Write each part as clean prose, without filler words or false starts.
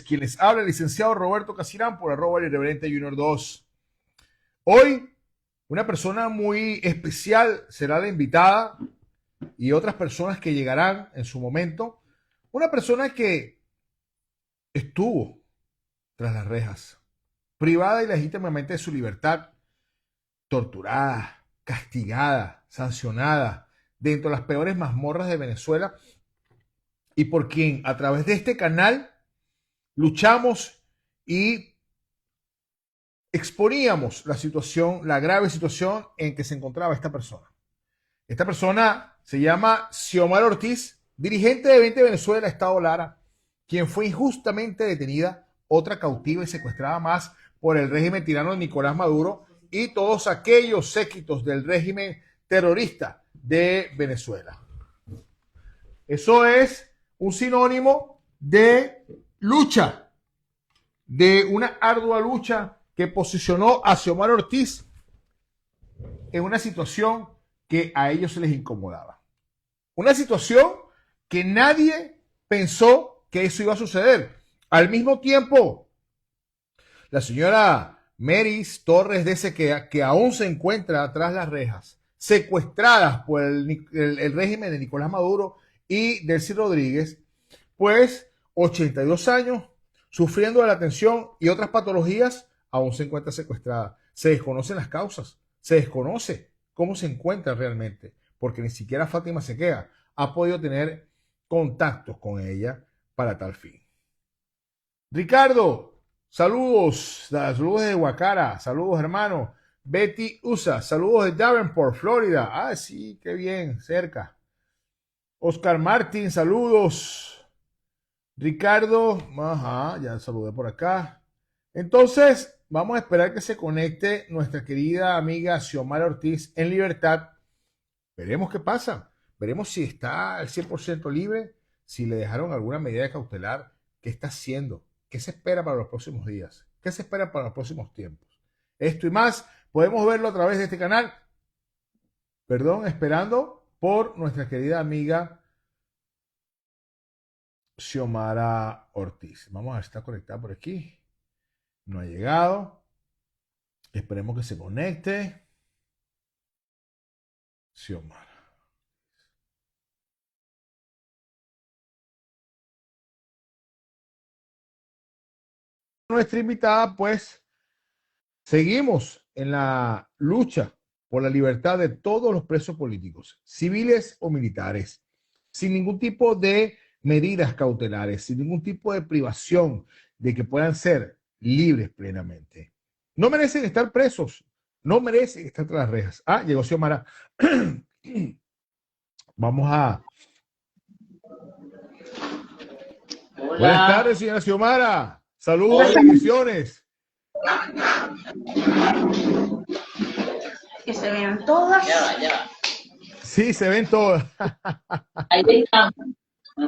Quien les habla, el licenciado Roberto Casirán, por @ Irreverente Junior 2. Hoy, una persona muy especial será la invitada y otras personas que llegarán en su momento. Una persona que estuvo tras las rejas, privada ilegítimamente de su libertad, torturada, castigada, sancionada, dentro de las peores mazmorras de Venezuela, y por quien a través de este canal luchamos y exponíamos la situación, la grave situación en que se encontraba esta persona. Esta persona se llama Xiomara Ortiz, dirigente de 20 Venezuela, Estado Lara, quien fue injustamente detenida, otra cautiva y secuestrada más por el régimen tirano de Nicolás Maduro y todos aquellos séquitos del régimen terrorista de Venezuela. Eso es un sinónimo de lucha, de una ardua lucha que posicionó a Xiomara Ortiz en una situación que a ellos se les incomodaba. Una situación que nadie pensó que eso iba a suceder. Al mismo tiempo, la señora Meris Torres dice que aún se encuentra tras las rejas, secuestradas por el régimen de Nicolás Maduro y Delcy Rodríguez, pues 82 años, sufriendo de la tensión y otras patologías, aún se encuentra secuestrada. Se desconocen las causas, se desconoce cómo se encuentra realmente, porque ni siquiera Fátima Sequea ha podido tener contactos con ella para tal fin. Ricardo, saludos de Guacara, saludos hermano. Betty USA, saludos de Davenport, Florida. Ah, sí, qué bien, cerca. Oscar Martín, saludos. Ricardo, ajá, ya saludé por acá. Entonces, vamos a esperar que se conecte nuestra querida amiga Xiomara Ortiz en libertad. Veremos qué pasa. Veremos si está al 100% libre, si le dejaron alguna medida cautelar, qué está haciendo, qué se espera para los próximos días, qué se espera para los próximos tiempos. Esto y más, podemos verlo a través de este canal. Perdón, esperando por nuestra querida amiga Xiomara Ortiz. Vamos a ver si está conectada por aquí. No ha llegado. Esperemos que se conecte. Xiomara. Nuestra invitada, pues, seguimos en la lucha por la libertad de todos los presos políticos, civiles o militares, sin ningún tipo de medidas cautelares, sin ningún tipo de privación de que puedan ser libres plenamente. No merecen estar presos, no merecen estar tras las rejas. Ah, llegó Xiomara. Vamos a... Hola. Buenas tardes, señora Xiomara. Saludos y bendiciones. Que se vean todas. Ya va. Sí, se ven todas. Ahí estamos.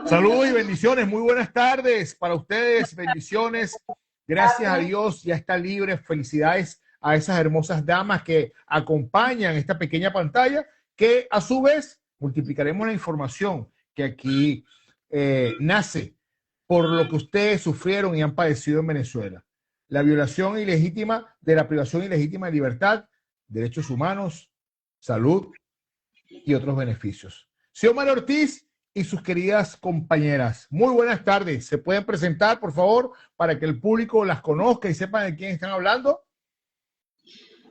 Saludos y bendiciones. Muy buenas tardes para ustedes. Bendiciones. Gracias a Dios, ya está libre. Felicidades a esas hermosas damas que acompañan esta pequeña pantalla, que a su vez multiplicaremos la información que aquí nace por lo que ustedes sufrieron y han padecido en Venezuela. La violación ilegítima de la privación ilegítima de libertad, derechos humanos, salud y otros beneficios. Xiomara Ortiz y sus queridas compañeras. Muy buenas tardes. ¿Se pueden presentar, por favor, para que el público las conozca y sepan de quién están hablando?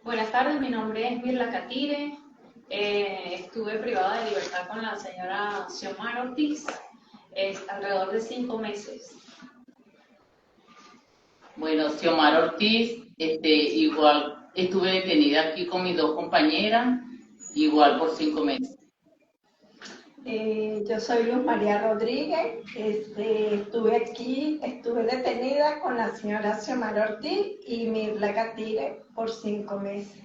Buenas tardes, mi nombre es Mirla Catire. Estuve privada de libertad con la señora Xiomara Ortiz alrededor de 5 meses. Bueno, Xiomara Ortiz, igual estuve detenida aquí con mis dos compañeras, igual por 5 meses. Yo soy Luz María Rodríguez, estuve detenida con la señora Xiomara Ortiz y Mirla Catire por 5 meses.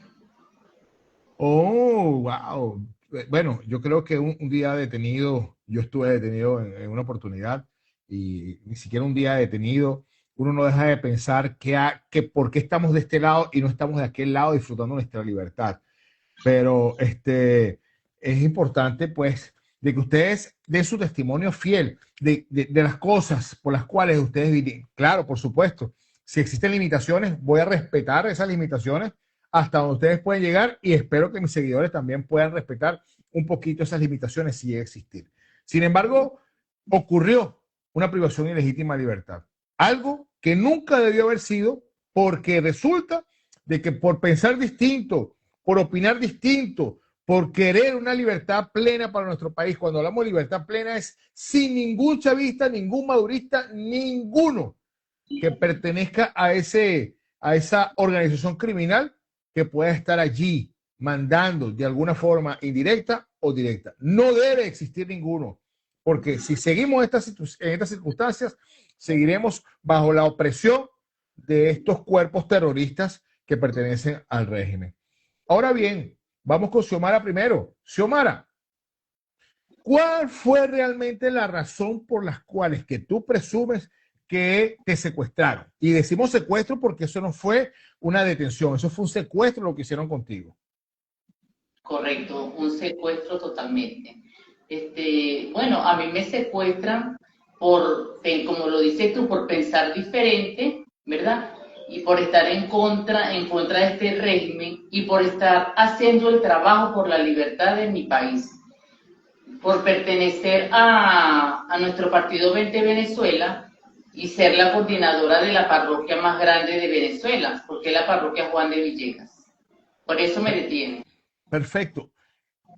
Oh, wow. Bueno, yo creo que un día detenido, yo estuve detenido en una oportunidad y ni siquiera un día detenido, uno no deja de pensar que por qué estamos de este lado y no estamos de aquel lado disfrutando nuestra libertad. Pero es importante, pues, de que ustedes den su testimonio fiel de las cosas por las cuales ustedes viven. Claro, por supuesto, si existen limitaciones, voy a respetar esas limitaciones hasta donde ustedes pueden llegar y espero que mis seguidores también puedan respetar un poquito esas limitaciones si llega a existir. Sin embargo, ocurrió una privación ilegítima de libertad. Algo que nunca debió haber sido, porque resulta de que por pensar distinto, por opinar distinto, por querer una libertad plena para nuestro país, cuando hablamos de libertad plena es sin ningún chavista, ningún madurista, ninguno que pertenezca a esa organización criminal que pueda estar allí mandando de alguna forma indirecta o directa. No debe existir ninguno, porque si seguimos en estas circunstancias, seguiremos bajo la opresión de estos cuerpos terroristas que pertenecen al régimen. Ahora bien, vamos con Xiomara primero. Xiomara, ¿cuál fue realmente la razón por las cuales que tú presumes que te secuestraron? Y decimos secuestro porque eso no fue una detención, eso fue un secuestro lo que hicieron contigo. Correcto, un secuestro totalmente. Bueno, a mí me secuestran como lo dices tú, por pensar diferente, ¿verdad? Y por estar en contra de este régimen y por estar haciendo el trabajo por la libertad de mi país. Por pertenecer a nuestro partido 20 Venezuela y ser la coordinadora de la parroquia más grande de Venezuela, porque es la parroquia Juan de Villegas. Por eso me detienen. Perfecto.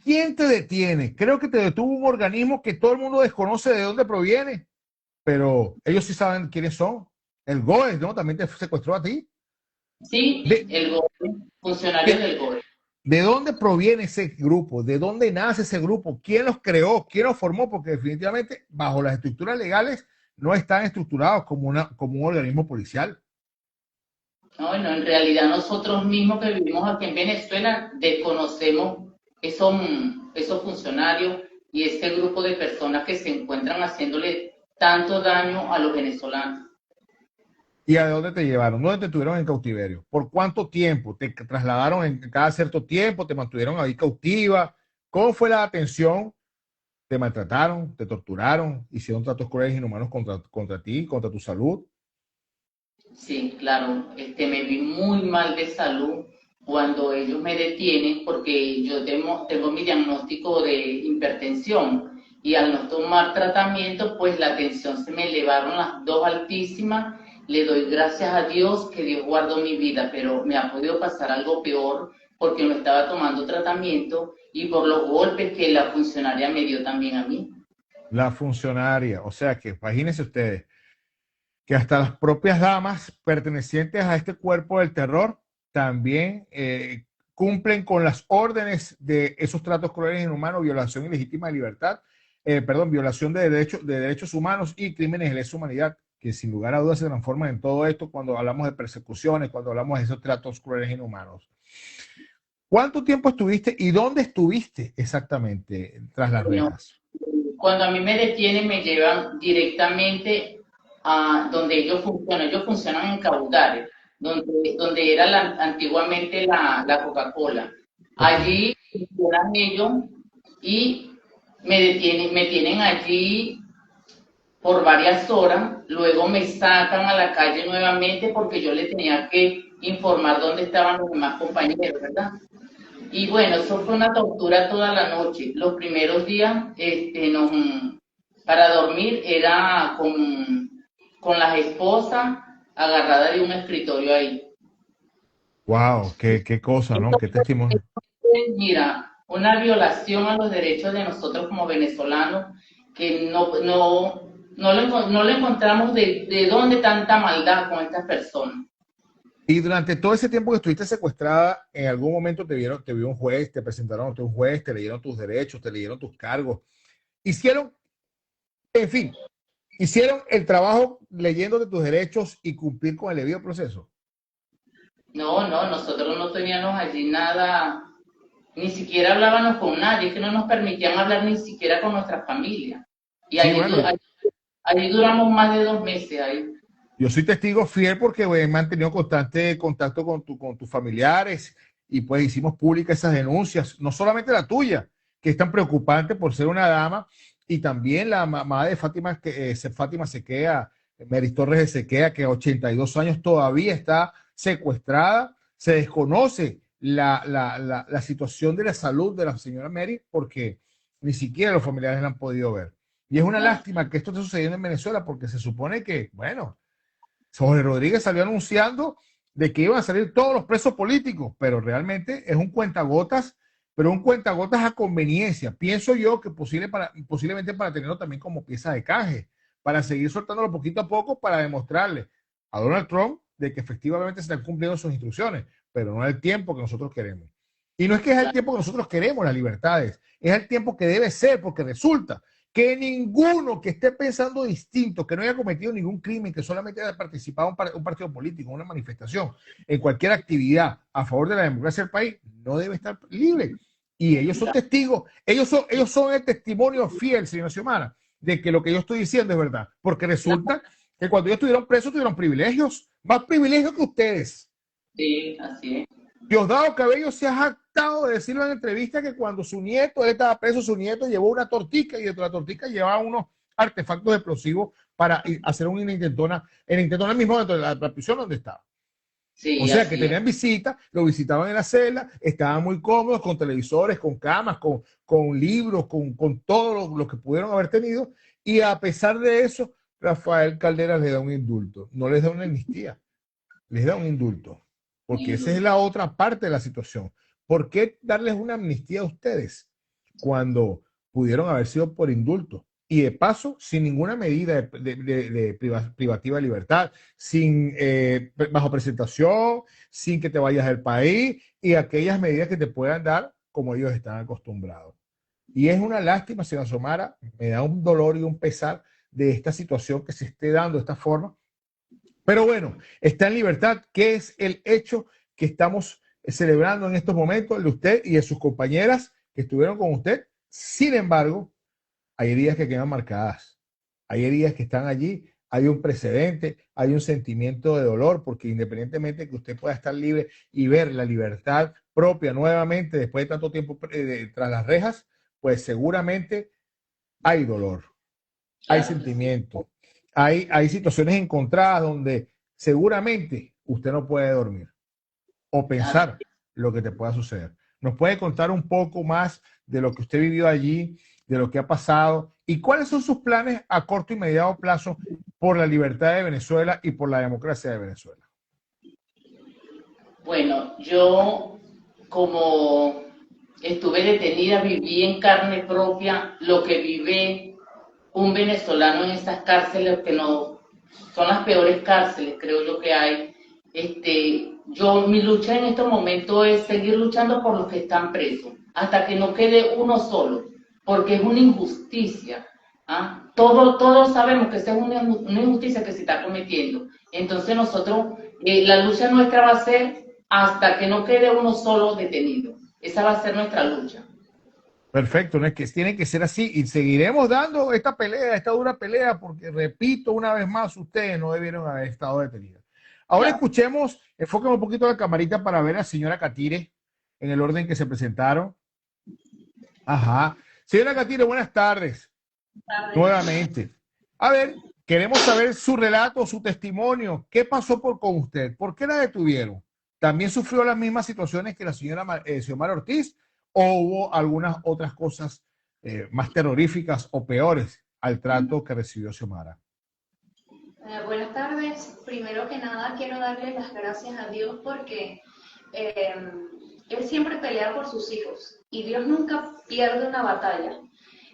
¿Quién te detiene? Creo que te detuvo un organismo que todo el mundo desconoce de dónde proviene, pero ellos sí saben quiénes son. El GOE, ¿no? También te secuestró a ti. Sí, el GOE, funcionarios del GOE. ¿De dónde proviene ese grupo? ¿De dónde nace ese grupo? ¿Quién los creó? ¿Quién los formó? Porque definitivamente bajo las estructuras legales no están estructurados como un organismo policial. No, bueno, en realidad nosotros mismos que vivimos aquí en Venezuela desconocemos esos funcionarios y ese grupo de personas que se encuentran haciéndole tanto daño a los venezolanos. ¿Y a dónde te llevaron? ¿Dónde te tuvieron en cautiverio? ¿Por cuánto tiempo? ¿Te trasladaron en cada cierto tiempo? ¿Te mantuvieron ahí cautiva? ¿Cómo fue la atención? ¿Te maltrataron? ¿Te torturaron? ¿Hicieron tratos crueles e inhumanos contra ti, contra tu salud? Sí, claro, me vi muy mal de salud cuando ellos me detienen porque yo tengo mi diagnóstico de hipertensión y al no tomar tratamiento, pues la tensión se me elevaron las dos altísimas. Le doy gracias a Dios que Dios guardó mi vida, pero me ha podido pasar algo peor porque no estaba tomando tratamiento y por los golpes que la funcionaria me dio también a mí. La funcionaria, o sea que imagínense ustedes que hasta las propias damas pertenecientes a este cuerpo del terror también cumplen con las órdenes de esos tratos crueles e inhumanos, violación ilegítima de libertad, violación de derechos humanos y crímenes de lesa humanidad, que sin lugar a dudas se transforman en todo esto cuando hablamos de persecuciones, cuando hablamos de esos tratos crueles e inhumanos. ¿Cuánto tiempo estuviste y dónde estuviste exactamente tras las rejas? Cuando a mí me detienen, me llevan directamente a donde ellos funcionan en Caudales, donde era antiguamente la Coca-Cola. Allí funcionan ellos y me tienen allí por varias horas, luego me sacan a la calle nuevamente porque yo le tenía que informar dónde estaban los demás compañeros, ¿verdad? Y bueno, eso fue una tortura toda la noche. Los primeros días, para dormir era con las esposas agarradas de un escritorio ahí. Wow, qué cosa, ¿no? Qué testimonio. Mira, una violación a los derechos de nosotros como venezolanos que no le encontramos de dónde tanta maldad con estas personas. Y durante todo ese tiempo que estuviste secuestrada, en algún momento te vio un juez, te presentaron ante un juez, te leyeron tus derechos, te leyeron tus cargos. Hicieron el trabajo leyéndote tus derechos y cumplir con el debido proceso. No, nosotros no teníamos allí nada, ni siquiera hablábamos con nadie, que no nos permitían hablar ni siquiera con nuestra familia. Y Sí, allí duramos más de 2 meses ahí. Yo soy testigo fiel porque he mantenido constante contacto con tus familiares y pues hicimos públicas esas denuncias, no solamente la tuya, que es tan preocupante por ser una dama, y también la mamá de Fátima, Fátima Sequea, Meris Torres de Sequea, que a 82 años todavía está secuestrada. Se desconoce la situación de la salud de la señora Mary porque ni siquiera los familiares la han podido ver. Y es una lástima que esto esté sucediendo en Venezuela porque se supone que, bueno, Jorge Rodríguez salió anunciando de que iban a salir todos los presos políticos, pero realmente es un cuentagotas, pero un cuentagotas a conveniencia. Pienso yo que posiblemente para tenerlo también como pieza de canje, para seguir soltándolo poquito a poco para demostrarle a Donald Trump de que efectivamente se están cumpliendo sus instrucciones, pero no el tiempo que nosotros queremos. Y no es que es el tiempo que nosotros queremos, las libertades, es el tiempo que debe ser, porque resulta que ninguno que esté pensando distinto, que no haya cometido ningún crimen, que solamente haya participado en un partido político, en una manifestación, en cualquier actividad a favor de la democracia del país, no debe estar libre. Y ellos son testigos, ellos son el testimonio fiel, señora Xiomara, de que lo que yo estoy diciendo es verdad. Porque resulta que cuando ellos estuvieron presos, tuvieron privilegios, más privilegios que ustedes. Sí, así es. Diosdado Cabello se ha jactado de decirlo en entrevista que cuando su nieto, él estaba preso, su nieto llevó una tortica y dentro de la tortica llevaba unos artefactos explosivos para hacer una intentona, en intentona mismo dentro de la prisión donde estaba. Sí, o sea que tenían visitas, lo visitaban en la celda, estaban muy cómodos con televisores, con camas, con libros, con todo lo que pudieron haber tenido, y a pesar de eso, Rafael Caldera les da un indulto, no les da una amnistía, les da un indulto. Porque esa es la otra parte de la situación. ¿Por qué darles una amnistía a ustedes cuando pudieron haber sido por indulto? Y de paso, sin ninguna medida de privativa de libertad, sin bajo presentación, sin que te vayas del país y aquellas medidas que te puedan dar como ellos están acostumbrados. Y es una lástima, señora Xiomara, me da un dolor y un pesar de esta situación que se esté dando de esta forma. Pero bueno, está en libertad, que es el hecho que estamos celebrando en estos momentos, el de usted y de sus compañeras que estuvieron con usted. Sin embargo, hay heridas que quedan marcadas, hay heridas que están allí, hay un precedente, hay un sentimiento de dolor, porque independientemente de que usted pueda estar libre y ver la libertad propia nuevamente después de tanto tiempo tras las rejas, pues seguramente hay dolor, hay sentimiento. Hay situaciones encontradas donde seguramente usted no puede dormir o pensar lo que te pueda suceder. ¿Nos puede contar un poco más de lo que usted vivió allí, de lo que ha pasado y cuáles son sus planes a corto y mediano plazo por la libertad de Venezuela y por la democracia de Venezuela? Bueno, yo como estuve detenida, viví en carne propia lo que vive un venezolano en esas cárceles, que no son las peores cárceles, creo yo que hay. Mi lucha en estos momentos es seguir luchando por los que están presos, hasta que no quede uno solo, porque es una injusticia. ¿Ah? Todos sabemos que esa es una injusticia que se está cometiendo. Entonces nosotros, la lucha nuestra va a ser hasta que no quede uno solo detenido. Esa va a ser nuestra lucha. Perfecto, no es que tiene que ser así y seguiremos dando esta pelea, esta dura pelea, porque repito una vez más, ustedes no debieron haber estado detenidos. Ahora escuchemos, enfoquemos un poquito la camarita para ver a la señora Katire en el orden que se presentaron. Ajá. Señora Katire, buenas tardes. Nuevamente. A ver, queremos saber su relato, su testimonio. ¿Qué pasó con usted? ¿Por qué la detuvieron? ¿También sufrió las mismas situaciones que la señora Xiomara Ortiz? ¿O hubo algunas otras cosas más terroríficas o peores al trato que recibió Xiomara? Buenas tardes. Primero que nada, quiero darle las gracias a Dios porque Él siempre pelea por sus hijos y Dios nunca pierde una batalla.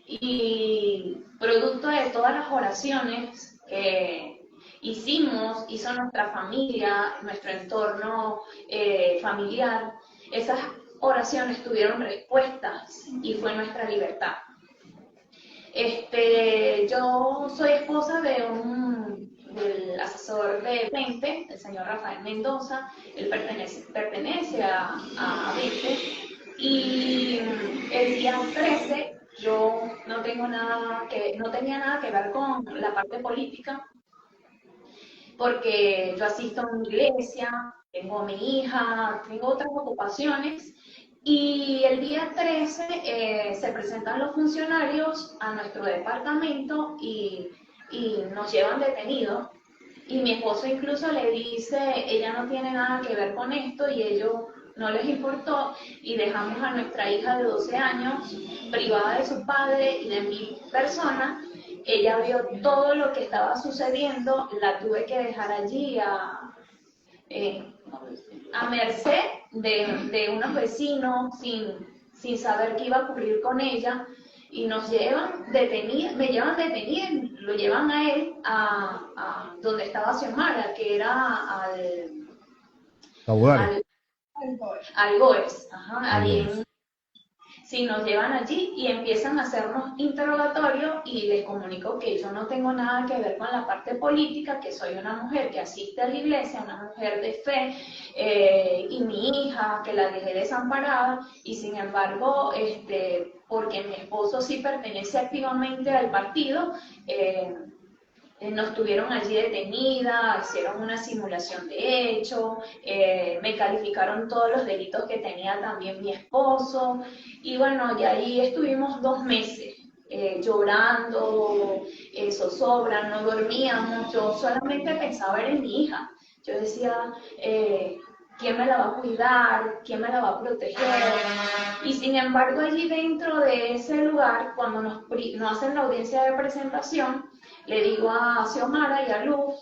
Y producto de todas las oraciones que hizo nuestra familia, nuestro entorno familiar, esas oraciones tuvieron respuestas y fue nuestra libertad. Yo soy esposa del asesor de 20, el señor Rafael Mendoza. Él pertenece a 20, y el día 13 yo no tenía nada que ver con la parte política, porque yo asisto a una iglesia, tengo a mi hija, tengo otras ocupaciones, Y el día 13 se presentan los funcionarios a nuestro departamento y nos llevan detenidos. Y mi esposo incluso le dice, ella no tiene nada que ver con esto y ellos no les importó y dejamos a nuestra hija de 12 años privada de su padre y de mi persona. Ella vio todo lo que estaba sucediendo, la tuve que dejar allí eh, a merced de unos vecinos sin saber qué iba a ocurrir con ella y nos llevan detenidas, me llevan detenida, lo llevan a él a donde estaba Xiomara, que era Cabudare. al, al GOES, ajá, Algo allí es. sí, nos llevan allí y empiezan a hacernos interrogatorios y les comunico que yo no tengo nada que ver con la parte política, que soy una mujer que asiste a la iglesia, una mujer de fe, y mi hija, que la dejé desamparada, y sin embargo, porque mi esposo sí pertenece activamente al partido, nos tuvieron allí detenida, hicieron una simulación de hecho, me calificaron todos los delitos que tenía también mi esposo, y bueno, y ahí estuvimos 2 meses. Llorando, zozobra, no dormíamos, yo solamente pensaba en mi hija. Yo decía, ¿quién me la va a cuidar? ¿Quién me la va a proteger? Y sin embargo, allí dentro de ese lugar, cuando nos hacen la audiencia de presentación, le digo a Xiomara y a Luz,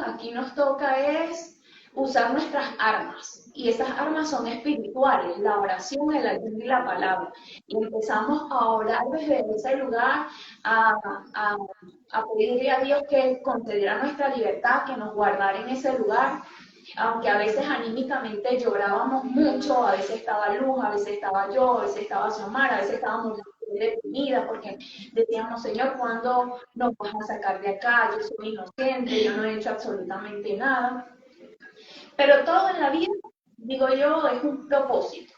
aquí nos toca es usar nuestras armas. Y esas armas son espirituales, la oración, el ayuno y la palabra. Y empezamos a orar desde ese lugar, a, a, a pedirle a Dios que concediera nuestra libertad, que nos guardara en ese lugar. Aunque a veces anímicamente llorábamos mucho, a veces estaba Luz, a veces estaba yo, a veces estaba Xiomara, a veces estábamos deprimida porque decíamos, Señor, ¿cuándo nos vas a sacar de acá? Yo soy inocente, yo no he hecho absolutamente nada. Pero todo en la vida, digo yo, es un propósito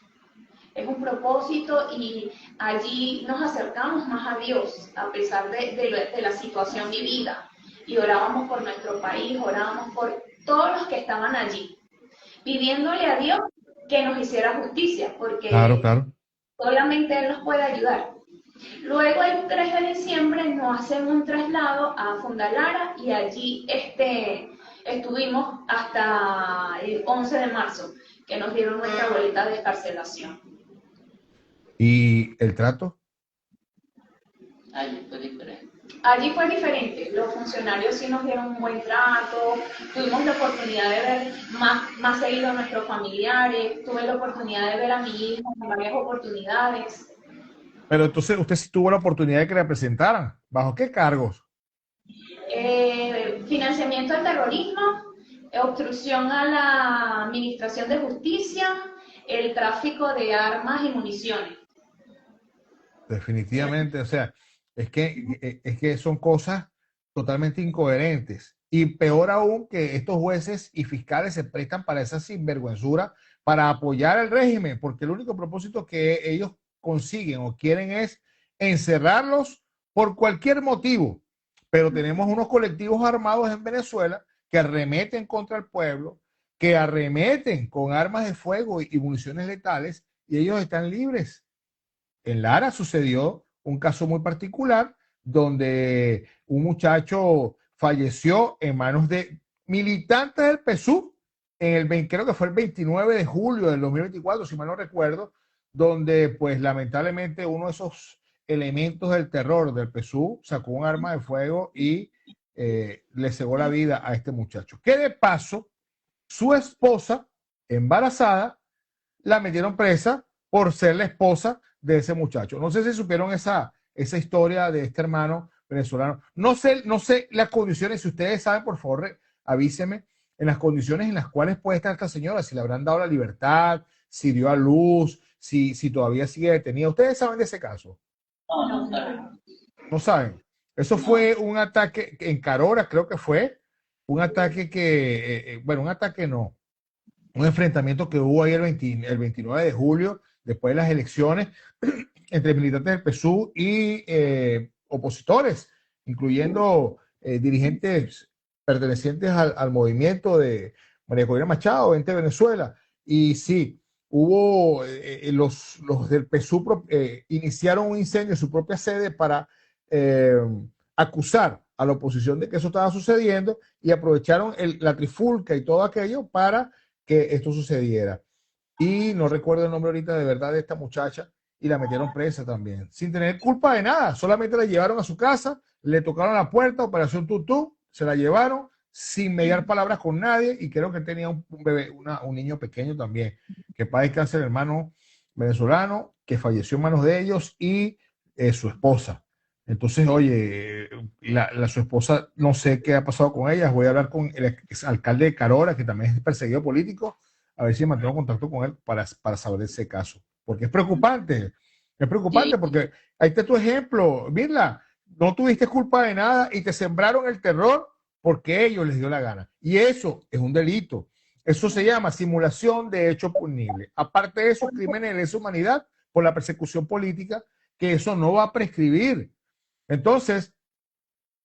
y allí nos acercamos más a Dios a pesar de la situación vivida. Y orábamos por nuestro país, orábamos por todos los que estaban allí, pidiéndole a Dios que nos hiciera justicia, Claro, porque claro. solamente Él nos puede ayudar. Luego el 3 de diciembre nos hacen un traslado a Fundalara y allí estuvimos hasta el 11 de marzo, que nos dieron nuestra boleta de escarcelación. ¿Y el trato? Allí fue diferente. Allí fue diferente, los funcionarios sí nos dieron un buen trato, tuvimos la oportunidad de ver más seguido a nuestros familiares, tuve la oportunidad de ver a mi hija en varias oportunidades. Pero entonces usted sí tuvo la oportunidad de que le presentaran. ¿Bajo qué cargos? Financiamiento al terrorismo, obstrucción a la administración de justicia, el tráfico de armas y municiones. Definitivamente, o sea, es que son cosas totalmente incoherentes. Y peor aún que estos jueces y fiscales se prestan para esa sinvergüenzura, para apoyar al régimen, porque el único propósito que ellos consiguen o quieren es encerrarlos por cualquier motivo. Pero tenemos unos colectivos armados en Venezuela que arremeten contra el pueblo, que arremeten con armas de fuego y municiones letales, y ellos están libres. En Lara sucedió un caso muy particular donde un muchacho falleció en manos de militantes del PSUV en creo que fue el 29 de julio del 2024, si mal no recuerdo, donde pues lamentablemente uno de esos elementos del terror del PSUV sacó un arma de fuego y le cegó la vida a este muchacho. Que de paso, su esposa, embarazada, la metieron presa por ser la esposa de ese muchacho. No sé si supieron esa historia de este hermano venezolano. No sé las condiciones, si ustedes saben, por favor, avísenme en las condiciones en las cuales puede estar esta señora, si le habrán dado la libertad, si dio a luz, si todavía sigue detenida. ¿Ustedes saben de ese caso? No, no sabemos. No saben. Eso No. fue un ataque en Carora, creo que fue. Un ataque bueno, un ataque no, un enfrentamiento que hubo ahí el 29 de julio, después de las elecciones, entre militantes del PSUV y opositores, incluyendo dirigentes pertenecientes al movimiento de María Corina Machado, Vente Venezuela. Y sí, hubo los del PSUV iniciaron un incendio en su propia sede para eh, acusar a la oposición de que eso estaba sucediendo y aprovecharon la trifulca y todo aquello para que esto sucediera. Y no recuerdo el nombre ahorita de verdad de esta muchacha y la metieron presa también, sin tener culpa de nada, solamente la llevaron a su casa, le tocaron la puerta, operación tutú, se la llevaron sin mediar palabras con nadie y creo que tenía un bebé, un niño pequeño también, que para descansar el hermano venezolano, que falleció en manos de ellos y su esposa. Entonces, oye, su esposa, no sé qué ha pasado con ella, voy a hablar con el alcalde de Carora, que también es perseguido político, a ver si mantengo contacto con él para saber ese caso, porque es preocupante porque ahí está tu ejemplo, Mirla, no tuviste culpa de nada y te sembraron el terror porque a ellos les dio la gana. Y eso es un delito. Eso se llama simulación de hecho punible. Aparte de esos crímenes de lesa humanidad por la persecución política, que eso no va a prescribir. Entonces,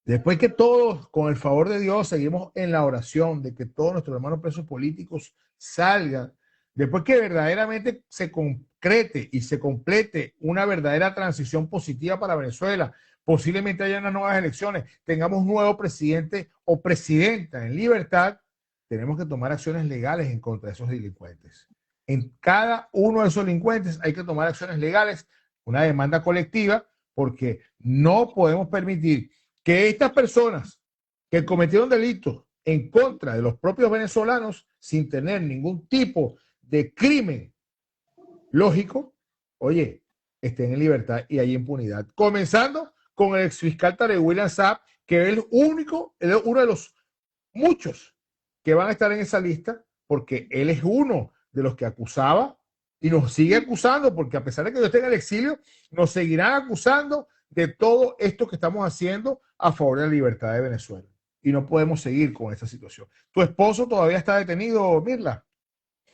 después que todos, con el favor de Dios, seguimos en la oración de que todos nuestros hermanos presos políticos salgan, después que verdaderamente se concrete y se complete una verdadera transición positiva para Venezuela, posiblemente haya unas nuevas elecciones, tengamos un nuevo presidente o presidenta en libertad, tenemos que tomar acciones legales en contra de esos delincuentes. En cada uno de esos delincuentes hay que tomar acciones legales, una demanda colectiva, porque no podemos permitir que estas personas que cometieron delitos en contra de los propios venezolanos sin tener ningún tipo de crimen lógico, oye, estén en libertad y hay impunidad. Comenzando con el exfiscal Tarek William Saab, que es el único, uno de los muchos que van a estar en esa lista, porque él es uno de los que acusaba y nos sigue acusando, porque a pesar de que yo esté en el exilio, nos seguirán acusando de todo esto que estamos haciendo a favor de la libertad de Venezuela. Y no podemos seguir con esta situación. ¿Tu esposo todavía está detenido, Mirla?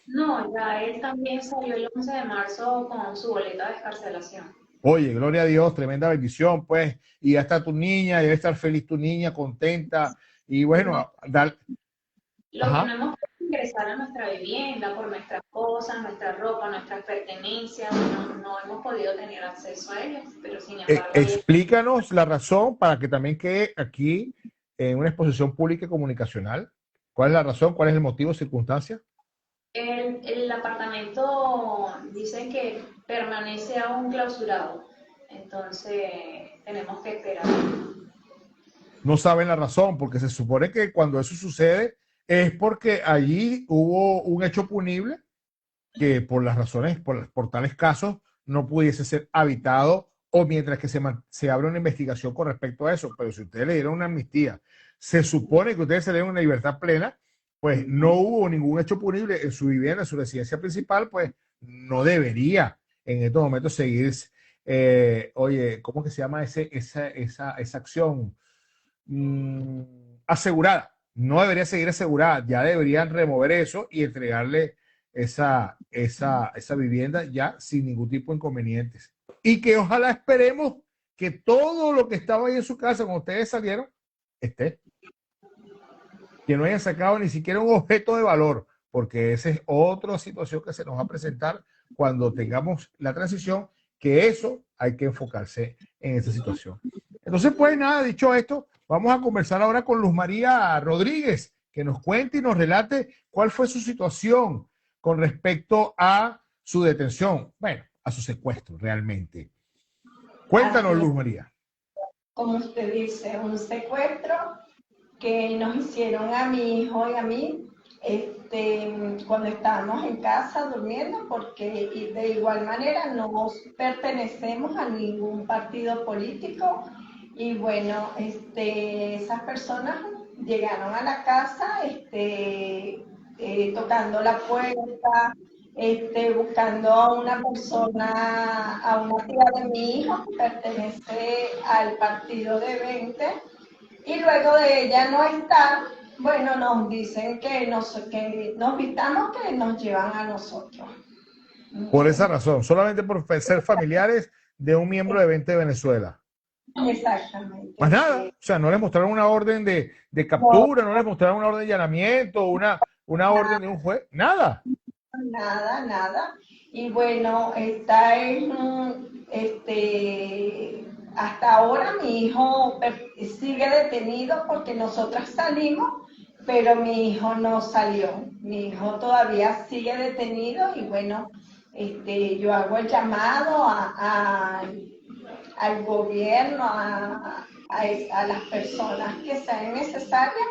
No, ya él también salió el 11 de marzo con su boleta de excarcelación. Oye, gloria a Dios, tremenda bendición, pues. Y ya está tu niña, debe estar feliz tu niña, contenta. Y bueno, Lo que no hemos podido ingresar a nuestra vivienda por nuestras cosas, nuestra ropa, nuestras pertenencias, no hemos podido tener acceso a ellas, pero sin embargo... explícanos la razón para que también quede aquí en una exposición pública y comunicacional. ¿Cuál es la razón? ¿Cuál es el motivo, circunstancia? El apartamento dice que permanece aún clausurado, entonces tenemos que esperar. No saben la razón, porque se supone que cuando eso sucede es porque allí hubo un hecho punible que por las razones, por tales casos, no pudiese ser habitado o mientras que se abre una investigación con respecto a eso. Pero si ustedes le dieron una amnistía, se supone que ustedes se le dieron una libertad plena, pues no hubo ningún hecho punible en su vivienda, en su residencia principal, pues no debería en estos momentos seguir, oye, ¿cómo que se llama esa acción? Asegurada. No debería seguir asegurada, ya deberían remover eso y entregarle esa vivienda ya sin ningún tipo de inconvenientes. Y que ojalá esperemos que todo lo que estaba ahí en su casa cuando ustedes salieron esté. Que no hayan sacado ni siquiera un objeto de valor, porque esa es otra situación que se nos va a presentar cuando tengamos la transición, que eso hay que enfocarse en esa situación. Entonces, pues nada, dicho esto, vamos a conversar ahora con Luz María Rodríguez, que nos cuente y nos relate cuál fue su situación con respecto a su detención, bueno, a su secuestro realmente. Cuéntanos, Luz María. Como usted dice, un secuestro que nos hicieron a mi hijo y a mí cuando estábamos en casa durmiendo, porque de igual manera no pertenecemos a ningún partido político. Y bueno, esas personas llegaron a la casa tocando la puerta, buscando a una persona, a una tía de mi hijo que pertenece al partido de 20, y luego de ella no estar, bueno, nos dicen que nos vistamos, que nos llevan a nosotros. Por esa razón, solamente por ser familiares de un miembro de 20 de Venezuela. Exactamente. Más nada, o sea, no les mostraron una orden de captura, no les mostraron una orden de allanamiento, una orden de un juez, nada. nada, nada. Y bueno, está hasta ahora mi hijo sigue detenido porque nosotras salimos, pero mi hijo no salió. Mi hijo todavía sigue detenido y bueno, yo hago el llamado al gobierno, a las personas que sean necesarias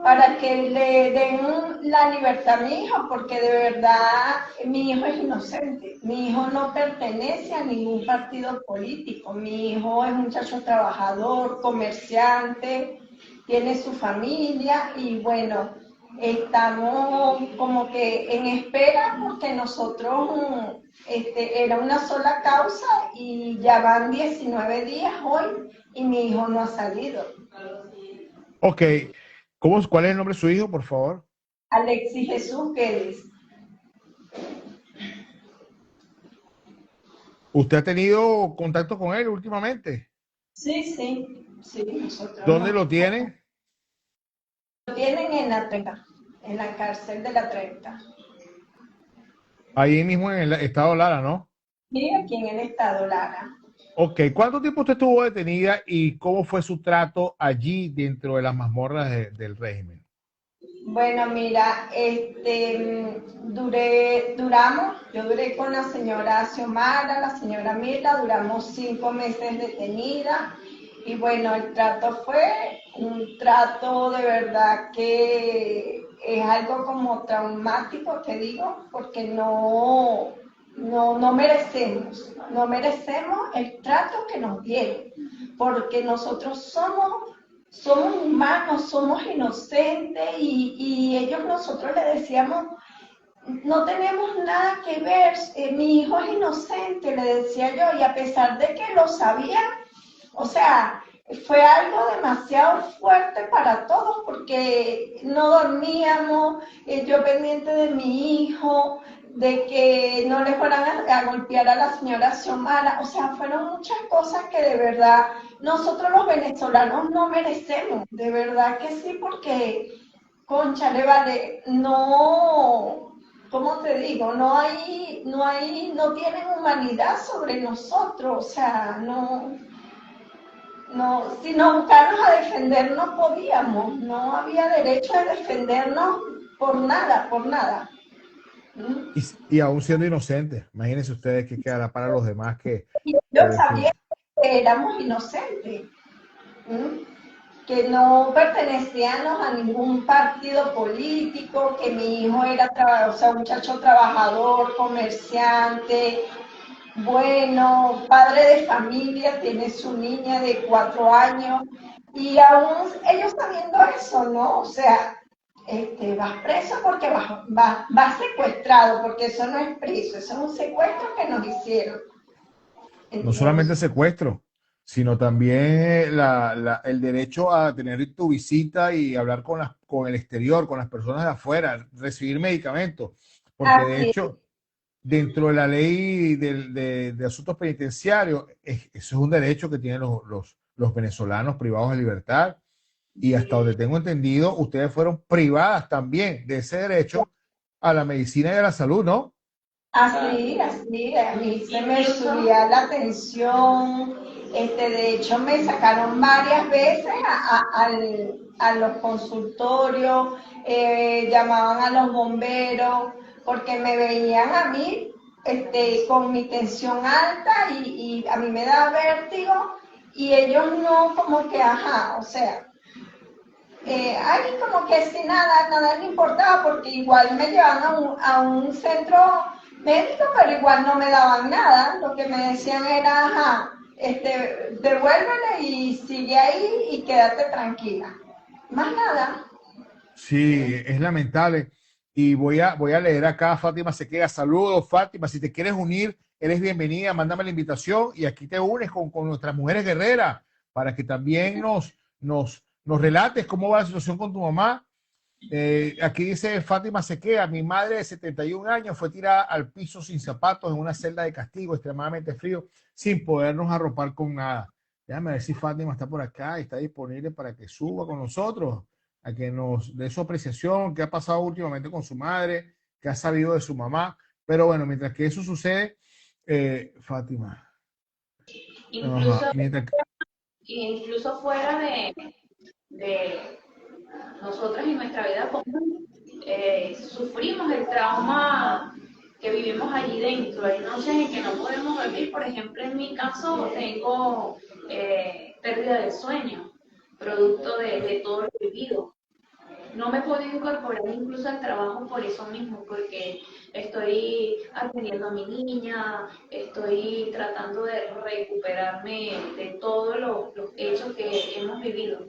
para que le den la libertad a mi hijo, porque de verdad mi hijo es inocente. Mi hijo no pertenece a ningún partido político. Mi hijo es un muchacho trabajador, comerciante, tiene su familia y bueno, estamos como que en espera porque nosotros era una sola causa y ya van 19 días hoy y mi hijo no ha salido. Ok, ¿cuál es el nombre de su hijo, por favor? Alexis Jesús Guedes. ¿Usted ha tenido contacto con él últimamente? Sí, nosotros ¿Dónde lo tiene? lo tienen en la 30, en la cárcel de la 30. Ahí mismo en el estado Lara, ¿no? Sí, aquí en el estado Lara. Ok, ¿cuánto tiempo usted estuvo detenida y cómo fue su trato allí dentro de las mazmorras del régimen? Bueno, mira, yo duré con la señora Xiomara, la señora Mila, duramos 5 meses detenida y bueno, el trato fue un trato de verdad que es algo como traumático, te digo, porque no merecemos el trato que nos dieron, porque nosotros somos humanos, somos inocentes y nosotros le decíamos, no tenemos nada que ver, mi hijo es inocente, le decía yo, y a pesar de que lo sabía, o sea, fue algo demasiado fuerte para todos porque no dormíamos, yo pendiente de mi hijo, de que no le fueran a golpear a la señora Xiomara, o sea, fueron muchas cosas que de verdad nosotros los venezolanos no merecemos, de verdad que sí, porque, cónchale, vale, no, ¿cómo te digo? No tienen humanidad sobre nosotros, o sea, no, si nos buscarnos a defender no podíamos, no había derecho a defendernos por nada, por nada. ¿Mm? Y aún siendo inocente, imagínense ustedes qué quedará para los demás Y que ellos sabían que éramos inocentes, que no pertenecíamos a ningún partido político, que mi hijo era o sea, un muchacho trabajador, comerciante, bueno, padre de familia, tiene su niña de 4 años, y aún ellos sabiendo eso, ¿no? O sea, vas preso porque vas secuestrado, porque eso no es preso, eso es un secuestro que nos hicieron. no solamente Entonces, secuestro, sino también el derecho a tener tu visita y hablar con el exterior, con las personas de afuera, recibir medicamentos, porque de así, hecho, dentro de la ley de asuntos penitenciarios, eso es un derecho que tienen los venezolanos privados de libertad. Y hasta donde tengo entendido, ustedes fueron privadas también de ese derecho a la medicina y a la salud, ¿no? así, a mí se me subía la tensión, de hecho me sacaron varias veces a los consultorios, llamaban a los bomberos, porque me veían a mí, con mi tensión alta y a mí me daba vértigo y ellos no como que, ajá, o sea, ahí como que si nada le importaba porque igual me llevaban a un centro médico, pero igual no me daban nada. Lo que me decían era, ajá, devuélvele y sigue ahí y quédate tranquila. Más nada. Sí, es lamentable. Y voy a leer acá, Fátima se queda. Saludos, Fátima. Si te quieres unir, eres bienvenida. Mándame la invitación y aquí te unes con nuestras mujeres guerreras para que también nos relates cómo va la situación con tu mamá. Aquí dice Fátima Sequea, mi madre de 71 años fue tirada al piso sin zapatos en una celda de castigo extremadamente frío, sin podernos arropar con nada. Déjame ver si Fátima está por acá y está disponible para que suba con nosotros, a que nos dé su apreciación, qué ha pasado últimamente con su madre que ha sabido de su mamá. Pero bueno, mientras que eso sucede, Fátima, Incluso, mientras que, incluso fuera de nosotras en nuestra vida común, sufrimos el trauma que vivimos allí dentro. Hay noches en que no podemos dormir. Por ejemplo, en mi caso tengo pérdida de sueño, producto de todo lo vivido. No me he podido incorporar incluso al trabajo por eso mismo, porque estoy atendiendo a mi niña, estoy tratando de recuperarme de todos los hechos que hemos vivido.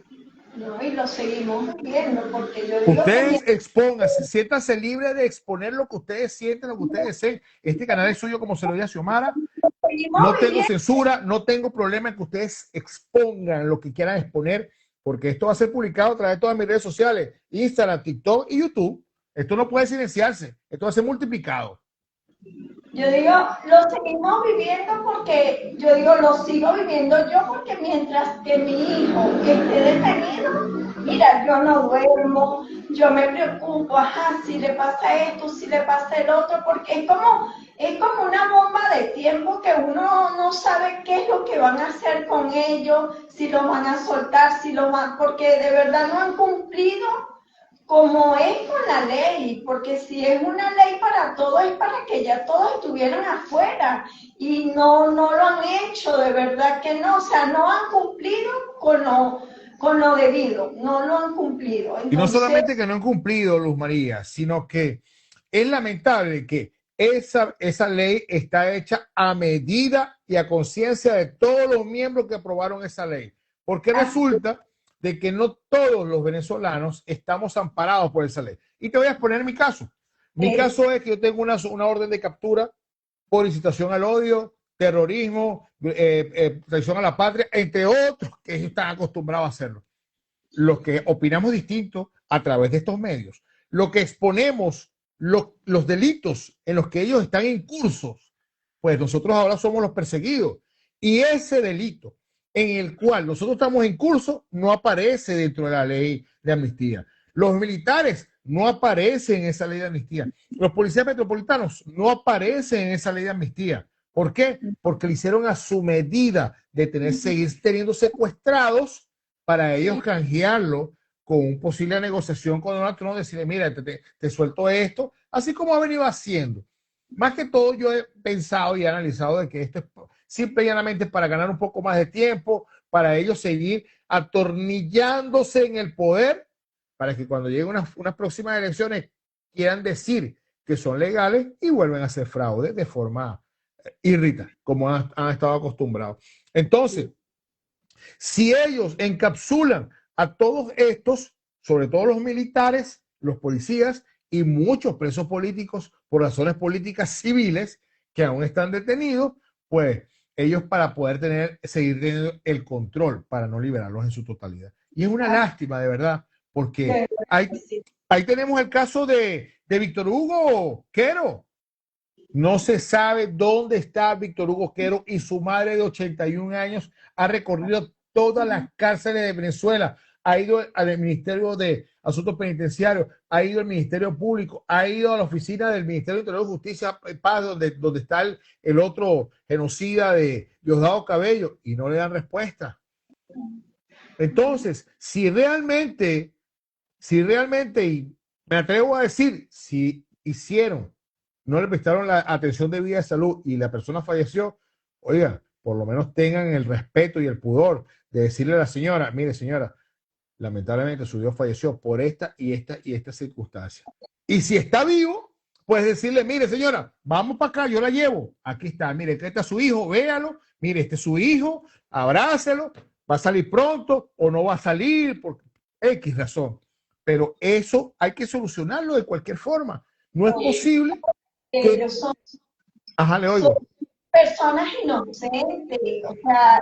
No, y lo seguimos viendo, porque yo digo que ustedes expónganse, siéntanse libres de exponer lo que ustedes sienten, lo que ustedes deseen. Este canal es suyo, como se lo dije a Xiomara. seguimos No tengo viviendo. censura, no tengo problema en que ustedes expongan lo que quieran exponer, porque esto va a ser publicado a través de todas mis redes sociales, Instagram, TikTok y YouTube. Esto no puede silenciarse, esto va a ser multiplicado. Yo digo, lo seguimos viviendo porque, yo digo, lo sigo viviendo yo porque mientras que mi hijo esté detenido, mira, yo no duermo, yo me preocupo, ajá, si le pasa esto, si le pasa el otro, porque es como una bomba de tiempo que uno no sabe qué es lo que van a hacer con ellos, si lo van a soltar, si lo van, porque de verdad no han cumplido como es con la ley, porque si es una ley para todos, es para que ya todos estuvieran afuera, y no lo han hecho, de verdad que no, o sea, no han cumplido con lo debido, no lo han cumplido. Entonces, y no solamente que no han cumplido, Luz María, sino que es lamentable que esa ley está hecha a medida y a conciencia de todos los miembros que aprobaron esa ley, porque resulta de que no todos los venezolanos estamos amparados por esa ley. Y te voy a exponer mi caso. Mi caso es que yo tengo una orden de captura por incitación al odio, terrorismo, traición a la patria, entre otros que ellos están acostumbrados a hacerlo. Los que opinamos distinto a través de estos medios, lo que exponemos, los delitos en los que ellos están incursos, pues nosotros ahora somos los perseguidos. Y ese delito en el cual nosotros estamos en curso no aparece dentro de la ley de amnistía. Los militares no aparecen en esa ley de amnistía. Los policías metropolitanos no aparecen en esa ley de amnistía. ¿Por qué? Porque le hicieron a su medida de seguir teniendo secuestrados para ellos canjearlo con una posible negociación con Donald Trump, decirle, mira, te suelto esto, así como ha venido haciendo. Más que todo, yo he pensado y he analizado de que esto es simple y llanamente para ganar un poco más de tiempo, para ellos seguir atornillándose en el poder, para que cuando lleguen unas próximas elecciones quieran decir que son legales y vuelven a hacer fraude de forma irritante, como han estado acostumbrados. Entonces, si ellos encapsulan a todos estos, sobre todo los militares, los policías y muchos presos políticos por razones políticas civiles que aún están detenidos, pues ellos para poder seguir teniendo el control para no liberarlos en su totalidad. Y es una lástima, de verdad, porque ahí tenemos el caso de Víctor Hugo Quero. No se sabe dónde está Víctor Hugo Quero y su madre de 81 años ha recorrido todas las cárceles de Venezuela, ha ido al Ministerio de Asuntos Penitenciarios, ha ido al Ministerio Público, ha ido a la oficina del Ministerio de Interior y Justicia, Paz, donde está el otro genocida de Diosdado Cabello, y no le dan respuesta. Entonces, si realmente, y me atrevo a decir, si no le prestaron la atención debida de salud y la persona falleció, oiga, por lo menos tengan el respeto y el pudor de decirle a la señora, mire señora, lamentablemente su Dios falleció por esta y esta circunstancia. Y si está vivo, pues decirle, mire señora, vamos para acá, yo la llevo. Aquí está, mire, este está su hijo, véalo, mire, este es su hijo, abrácelo, va a salir pronto o no va a salir por X razón. Pero eso hay que solucionarlo de cualquier forma. No es posible que... Ellos son, Ajá, le oigo. son personas inocentes, o sea,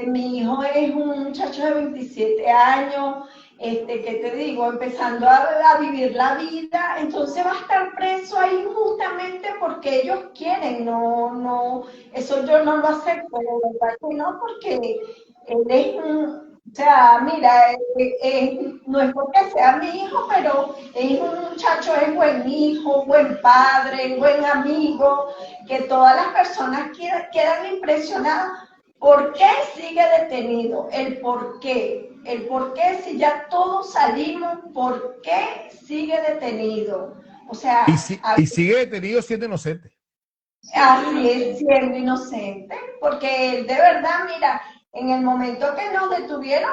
mi hijo es un muchacho de 27 años, ¿qué te digo? Empezando a vivir la vida, entonces va a estar preso ahí justamente porque ellos quieren, no, eso yo no lo acepto, de verdad que no, porque él es O sea, mira, no es porque sea mi hijo, pero es un muchacho, es buen hijo, buen padre, buen amigo, que todas las personas quedan impresionadas. ¿Por qué sigue detenido? El por qué si ya todos salimos, ¿por qué sigue detenido? O sea, Y sigue detenido siendo inocente. así es, siendo inocente, porque él de verdad, mira, en el momento que nos detuvieron,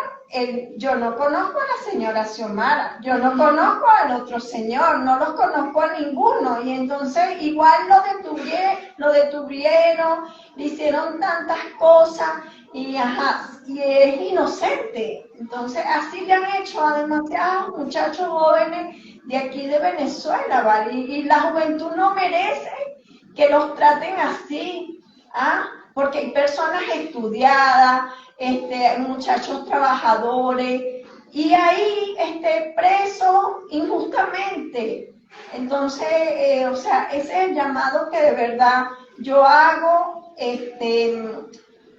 yo no conozco a la señora Xiomara, yo no conozco al otro señor, no los conozco a ninguno, y entonces igual lo detuvieron, le hicieron tantas cosas, y ajá, y es inocente. Entonces, así le han hecho a demasiados muchachos jóvenes de aquí de Venezuela, ¿vale? Y la juventud no merece que los traten así, ¿ah? Porque hay personas estudiadas, muchachos trabajadores, y ahí presos injustamente. Entonces, o sea, ese es el llamado que de verdad yo hago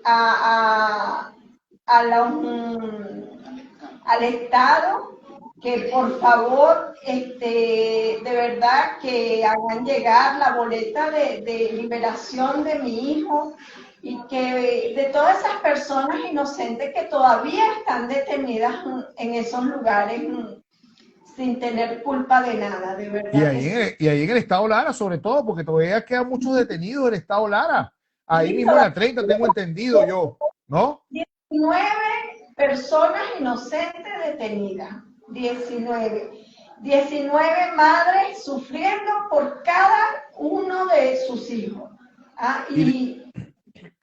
a, a al Estado, que por favor, de verdad, que hagan llegar la boleta de liberación de mi hijo y que de todas esas personas inocentes que todavía están detenidas en esos lugares sin tener culpa de nada, de verdad que sí. Y ahí en el estado Lara, sobre todo, porque todavía quedan muchos detenidos en el estado Lara. Ahí Sí, mismo en la 30 tengo entendido yo, ¿no? 19 personas inocentes detenidas, 19 madres sufriendo por cada uno de sus hijos. ¿Ah? Y,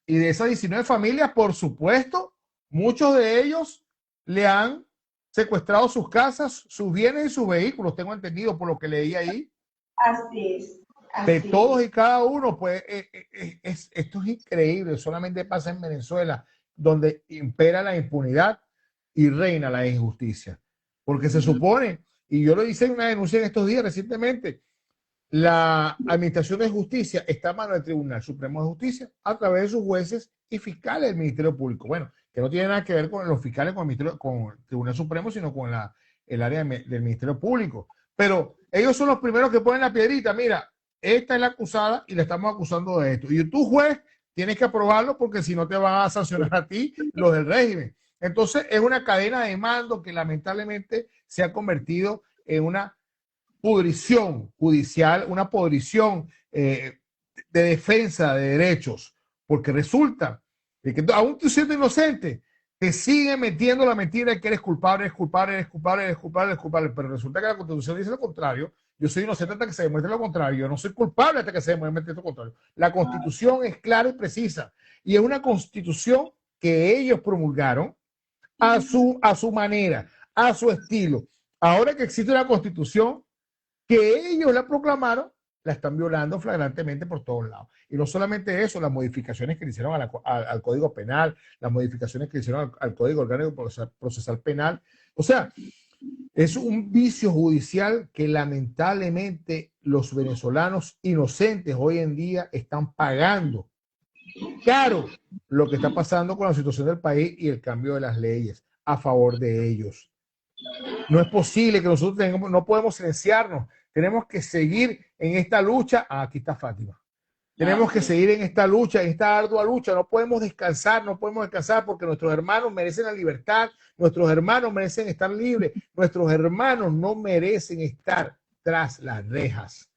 y de esas 19 familias, por supuesto, muchos de ellos le han secuestrado sus casas, sus bienes y sus vehículos, tengo entendido por lo que leí ahí. Así es, De así todos es. y cada uno, pues esto es increíble, solamente pasa en Venezuela, donde impera la impunidad y reina la injusticia. Porque se supone, y yo lo hice en una denuncia en estos días recientemente, la Administración de Justicia está a mano del Tribunal Supremo de Justicia a través de sus jueces y fiscales del Ministerio Público. Bueno, que no tiene nada que ver con los fiscales, con el Tribunal Supremo, sino con el área del Ministerio Público. Pero ellos son los primeros que ponen la piedrita. Mira, esta es la acusada y la estamos acusando de esto. Y tú, juez, tienes que aprobarlo porque si no te van a sancionar a ti los del régimen. Entonces, es una cadena de mando que lamentablemente se ha convertido en una pudrición judicial, una pudrición de defensa de derechos, porque resulta que aún tú siendo inocente, te sigue metiendo la mentira de que eres culpable, eres culpable, eres culpable, eres culpable, eres culpable, pero resulta que la Constitución dice lo contrario. Yo soy inocente hasta que se demuestre lo contrario. Yo no soy culpable hasta que se demuestre lo contrario. La Constitución es clara y precisa. Y es una Constitución que ellos promulgaron a su manera, a su estilo. Ahora que existe una Constitución, que ellos la proclamaron, la están violando flagrantemente por todos lados. Y no solamente eso, las modificaciones que le hicieron al Código Penal, las modificaciones que le hicieron al Código Orgánico Procesal Penal. O sea, es un vicio judicial que lamentablemente los venezolanos inocentes hoy en día están pagando caro lo que está pasando con la situación del país y el cambio de las leyes a favor de ellos. No es posible que nosotros no podemos silenciarnos. Tenemos que seguir en esta lucha. Ah, aquí está Fátima. Tenemos que seguir en esta lucha, en esta ardua lucha. No podemos descansar porque nuestros hermanos merecen la libertad, nuestros hermanos merecen estar libres, nuestros hermanos no merecen estar tras las rejas.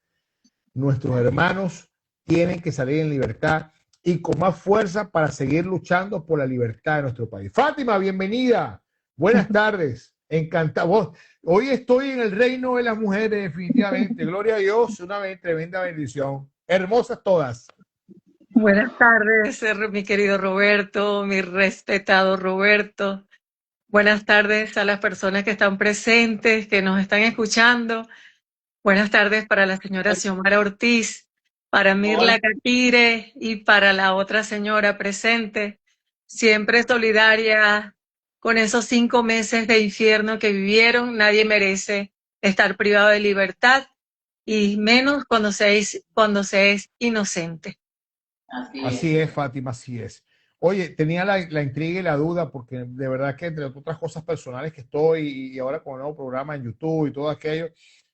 Nuestros hermanos tienen que salir en libertad y con más fuerza para seguir luchando por la libertad de nuestro país. Fátima, bienvenida. Buenas tardes. Encantado. Hoy estoy en el reino de las mujeres, definitivamente. Gloria a Dios, una tremenda bendición. Hermosas todas. Buenas tardes, mi querido Roberto, mi respetado Roberto. Buenas tardes a las personas que están presentes, que nos están escuchando. Buenas tardes para la señora Xiomara Ortiz, para Mirla Catire y para la otra señora presente, siempre solidaria con esos 5 meses de infierno que vivieron. Nadie merece estar privado de libertad y menos cuando se es inocente. Así es, Fátima, así es. Oye, tenía la intriga y la duda porque de verdad que entre otras cosas personales que estoy y ahora con el nuevo programa en YouTube y todo aquello,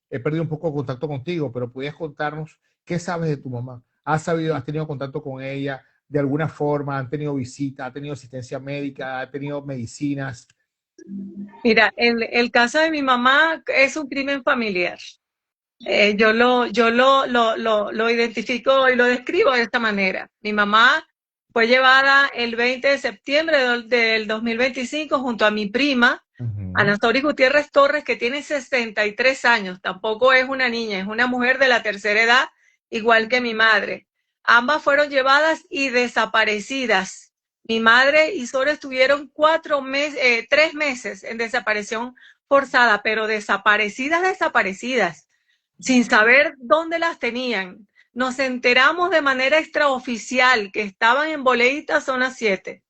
he perdido un poco de contacto contigo, pero podías contarnos qué sabes de tu mamá. ¿Has sabido, has tenido contacto con ella de alguna forma? ¿Han tenido visita? ¿Ha tenido asistencia médica? ¿Ha tenido medicinas? Mira, el caso de mi mamá es un crimen familiar. Yo lo identifico y lo describo de esta manera. Mi mamá fue llevada el 20 de septiembre del 2025 junto a mi prima, Ujú. Anastoris Gutiérrez Torres, que tiene 63 años. Tampoco es una niña, es una mujer de la tercera edad, igual que mi madre. Ambas fueron llevadas y desaparecidas. Mi madre y Sora estuvieron 3 meses en desaparición forzada, pero desaparecidas, sin saber dónde las tenían. Nos enteramos de manera extraoficial que estaban en Boleíta, zona 7.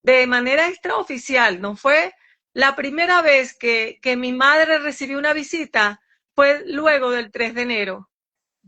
De manera extraoficial, no fue la primera vez que mi madre recibió una visita, fue luego del 3 de enero.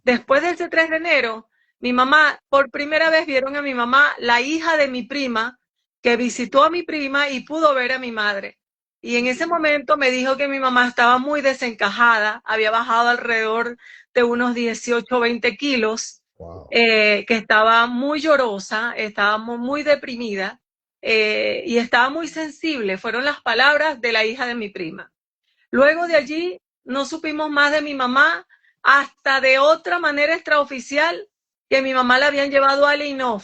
Después de ese 3 de enero, mi mamá, por primera vez vieron a mi mamá, la hija de mi prima, que visitó a mi prima y pudo ver a mi madre. Y en ese momento me dijo que mi mamá estaba muy desencajada, había bajado alrededor de unos 18 o 20 kilos, Wow. que estaba muy llorosa, estaba muy deprimida, y estaba muy sensible. Fueron las palabras de la hija de mi prima. Luego de allí no supimos más de mi mamá hasta de otra manera extraoficial que mi mamá la habían llevado a Leinov.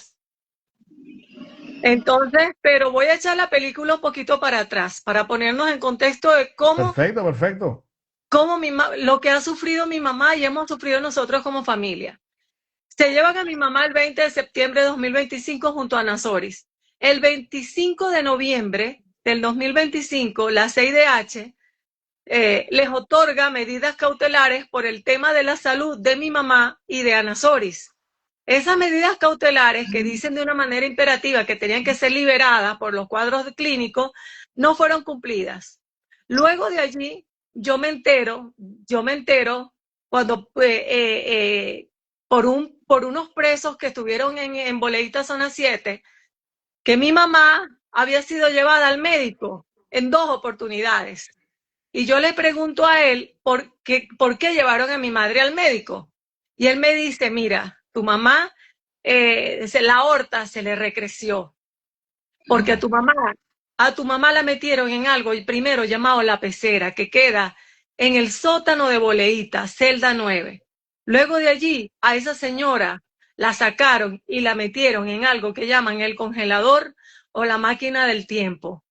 Entonces, pero voy a echar la película un poquito para atrás para ponernos en contexto de Perfecto, perfecto. cómo lo que ha sufrido mi mamá y hemos sufrido nosotros como familia. Se llevan a mi mamá el 20 de septiembre de 2025 junto a Nazoris. El 25 de noviembre del 2025, la CIDH les otorga medidas cautelares por el tema de la salud de mi mamá y de Anazoris. Esas medidas cautelares que dicen de una manera imperativa que tenían que ser liberadas por los cuadros clínicos no fueron cumplidas. Luego de allí, yo me entero cuando por unos presos que estuvieron en Boleíta Zona 7, que mi mamá había sido llevada al médico en 2 oportunidades. Y yo le pregunto a él por qué llevaron a mi madre al médico. Y él me dice, mira, tu mamá, la aorta se le recreció, porque a tu mamá la metieron en algo, el primero llamado la pecera, que queda en el sótano de Boleíta, celda 9. Luego de allí, a esa señora la sacaron y la metieron en algo que llaman el congelador o la máquina del tiempo.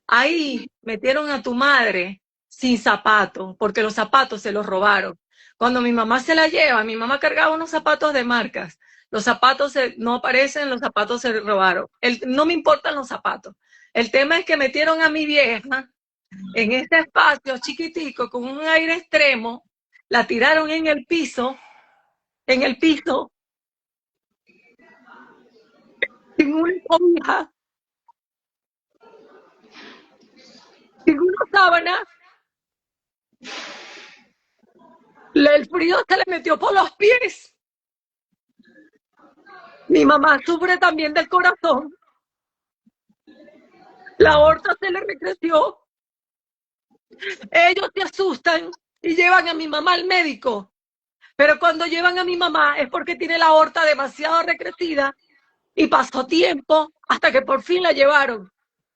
Ahí metieron a tu madre sin zapatos, porque los zapatos se los robaron. Cuando mi mamá se la lleva, mi mamá cargaba unos zapatos de marcas. Los zapatos no aparecen, los zapatos se robaron. No me importan los zapatos. El tema es que metieron a mi vieja en este espacio chiquitico con un aire extremo, la tiraron en el piso, sin una cobija, sin una sábana. El frío se le metió por los pies. Mi mamá sufre también del corazón. La aorta se le recreció. Ellos se asustan y llevan a mi mamá al médico. Pero cuando llevan a mi mamá es porque tiene la aorta demasiado recrecida y pasó tiempo hasta que por fin la llevaron.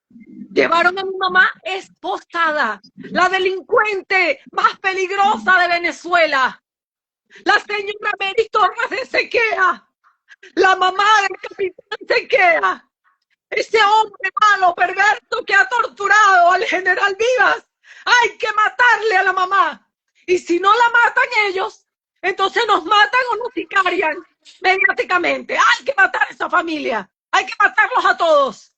Llevaron a mi mamá esposada, la delincuente más peligrosa de Venezuela, la señora Mary Torres de Sequea, la mamá del capitán Sequea, ese hombre malo, perverso que ha torturado al general Vivas. Hay que matarle a la mamá. Y si no la matan ellos, entonces nos matan o nos sicarian mediáticamente. Hay que matar a esa familia. Hay que matarlos a todos.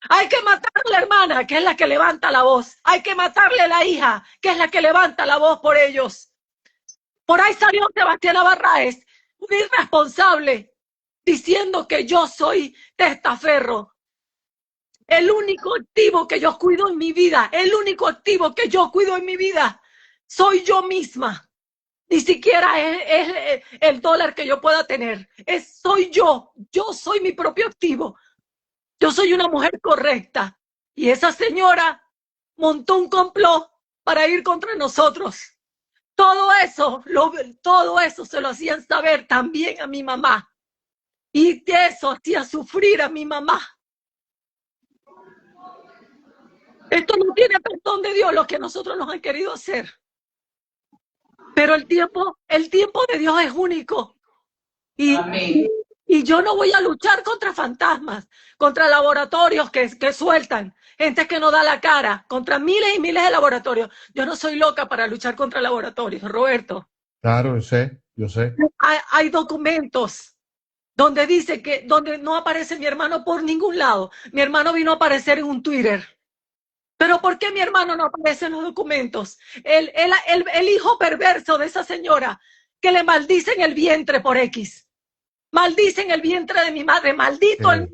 Hay que matar a la hermana, que es la que levanta la voz. Hay que matarle a la hija, que es la que levanta la voz por ellos. Por ahí salió Sebastián Barraez, un irresponsable, diciendo que yo soy testaferro. El único activo que yo cuido en mi vida, soy yo misma. Ni siquiera es el dólar que yo pueda tener. Soy yo. Yo soy mi propio activo. Yo soy una mujer correcta. Y esa señora montó un complot para ir contra nosotros. Todo eso se lo hacían saber también a mi mamá. Y eso hacía sufrir a mi mamá. Esto no tiene perdón de Dios lo que nosotros nos han querido hacer. Pero el tiempo de Dios es único. Amén. Y yo no voy a luchar contra fantasmas, contra laboratorios que sueltan, gente que no da la cara, contra miles y miles de laboratorios. Yo no soy loca para luchar contra laboratorios, Roberto. Claro, yo sé. Hay documentos donde dice donde no aparece mi hermano por ningún lado. Mi hermano vino a aparecer en un Twitter. Pero ¿por qué mi hermano no aparece en los documentos? El hijo perverso de esa señora que le maldicen el vientre por X. Maldicen el vientre de mi madre. Maldito el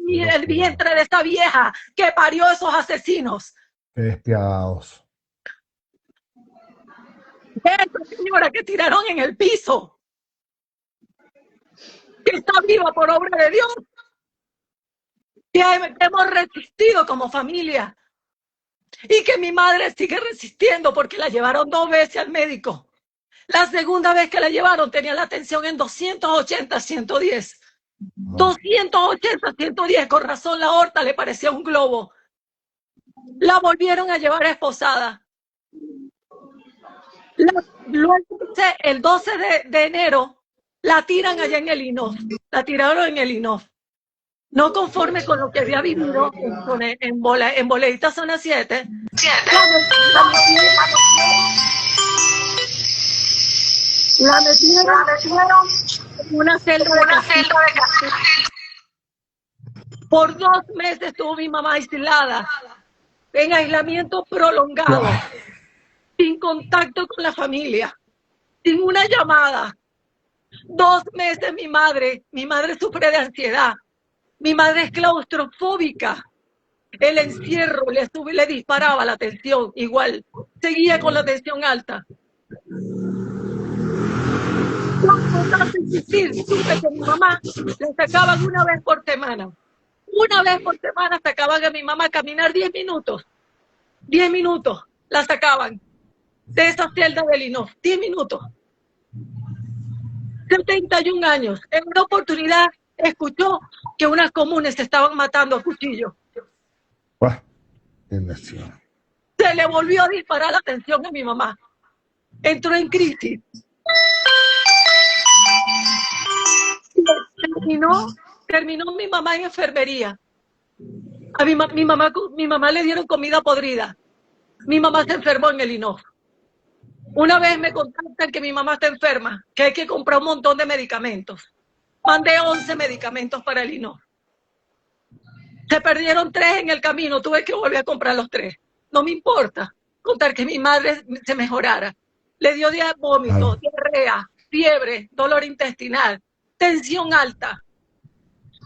vientre de esa vieja que parió esos asesinos. Qué despiadados. Esa señora que tiraron en el piso. Que está viva por obra de Dios. Que hemos resistido como familia. Y que mi madre sigue resistiendo porque la llevaron 2 veces al médico. La segunda vez que la llevaron tenía la tensión en 280, 110. 280, 110, con razón la aorta le parecía un globo. La volvieron a llevar esposada. Luego, el 12 de enero, la tiran allá en el INOF. La tiraron en el INOF. No conforme con lo que había vivido en Boleita Zona 7. La metieron en una celda de castigo. Por 2 meses estuvo mi mamá aislada, en aislamiento prolongado, sin contacto con la familia, sin una llamada. 2 meses mi madre sufre de ansiedad. Mi madre es claustrofóbica. El encierro le disparaba la tensión, igual. Seguía con la tensión alta. Supe que mi mamá la sacaban una vez por semana. Una vez por semana sacaban a mi mamá a caminar 10 minutos. 10 minutos la sacaban de esa celda del INOF. 10 minutos. 71 años. En una oportunidad escuchó que unas comunes se estaban matando a cuchillo. Se le volvió a disparar la tensión a mi mamá. Entró en crisis. Terminó mi mamá en enfermería. A mi mamá le dieron comida podrida. Mi mamá se enfermó en el INOF. Una vez me contactan que mi mamá está enferma, que hay que comprar un montón de medicamentos. Mandé 11 medicamentos para el INOF. Se perdieron 3 en el camino, tuve que volver a comprar los 3. No me importa contar que mi madre se mejorara. Le dio vómito, diarrea, fiebre, dolor intestinal, tensión alta.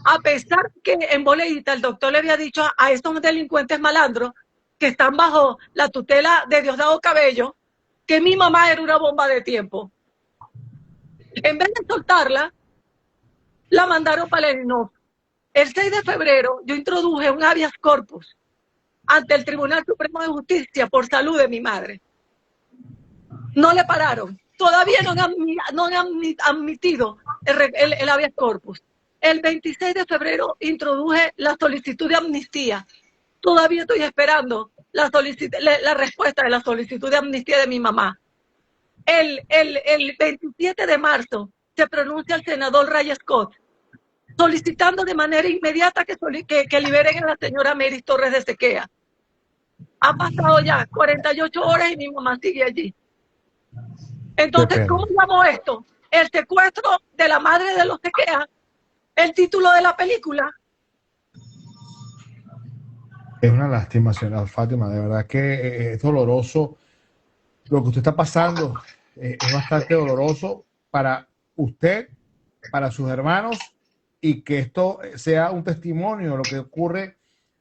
A pesar que en Boleita el doctor le había dicho a estos delincuentes malandros que están bajo la tutela de Diosdado Cabello que mi mamá era una bomba de tiempo. En vez de soltarla, la mandaron para el INOF. El 6 de febrero yo introduje un habeas corpus ante el Tribunal Supremo de Justicia por salud de mi madre. No le pararon. Todavía no han admitido el habeas corpus. El 26 de febrero introduje la solicitud de amnistía. Todavía estoy esperando la respuesta de la solicitud de amnistía de mi mamá. El 27 de marzo se pronuncia el senador Ray Scott solicitando de manera inmediata que liberen a la señora Meris Torres de Sequea. Ha pasado ya 48 horas y mi mamá sigue allí. Entonces, ¿cómo llamo esto? El secuestro de la madre de los Sequea, el título de la película. Es una lástima, señora Fátima, de verdad que es doloroso lo que usted está pasando. Es bastante doloroso para usted, para sus hermanos, y que esto sea un testimonio de lo que ocurre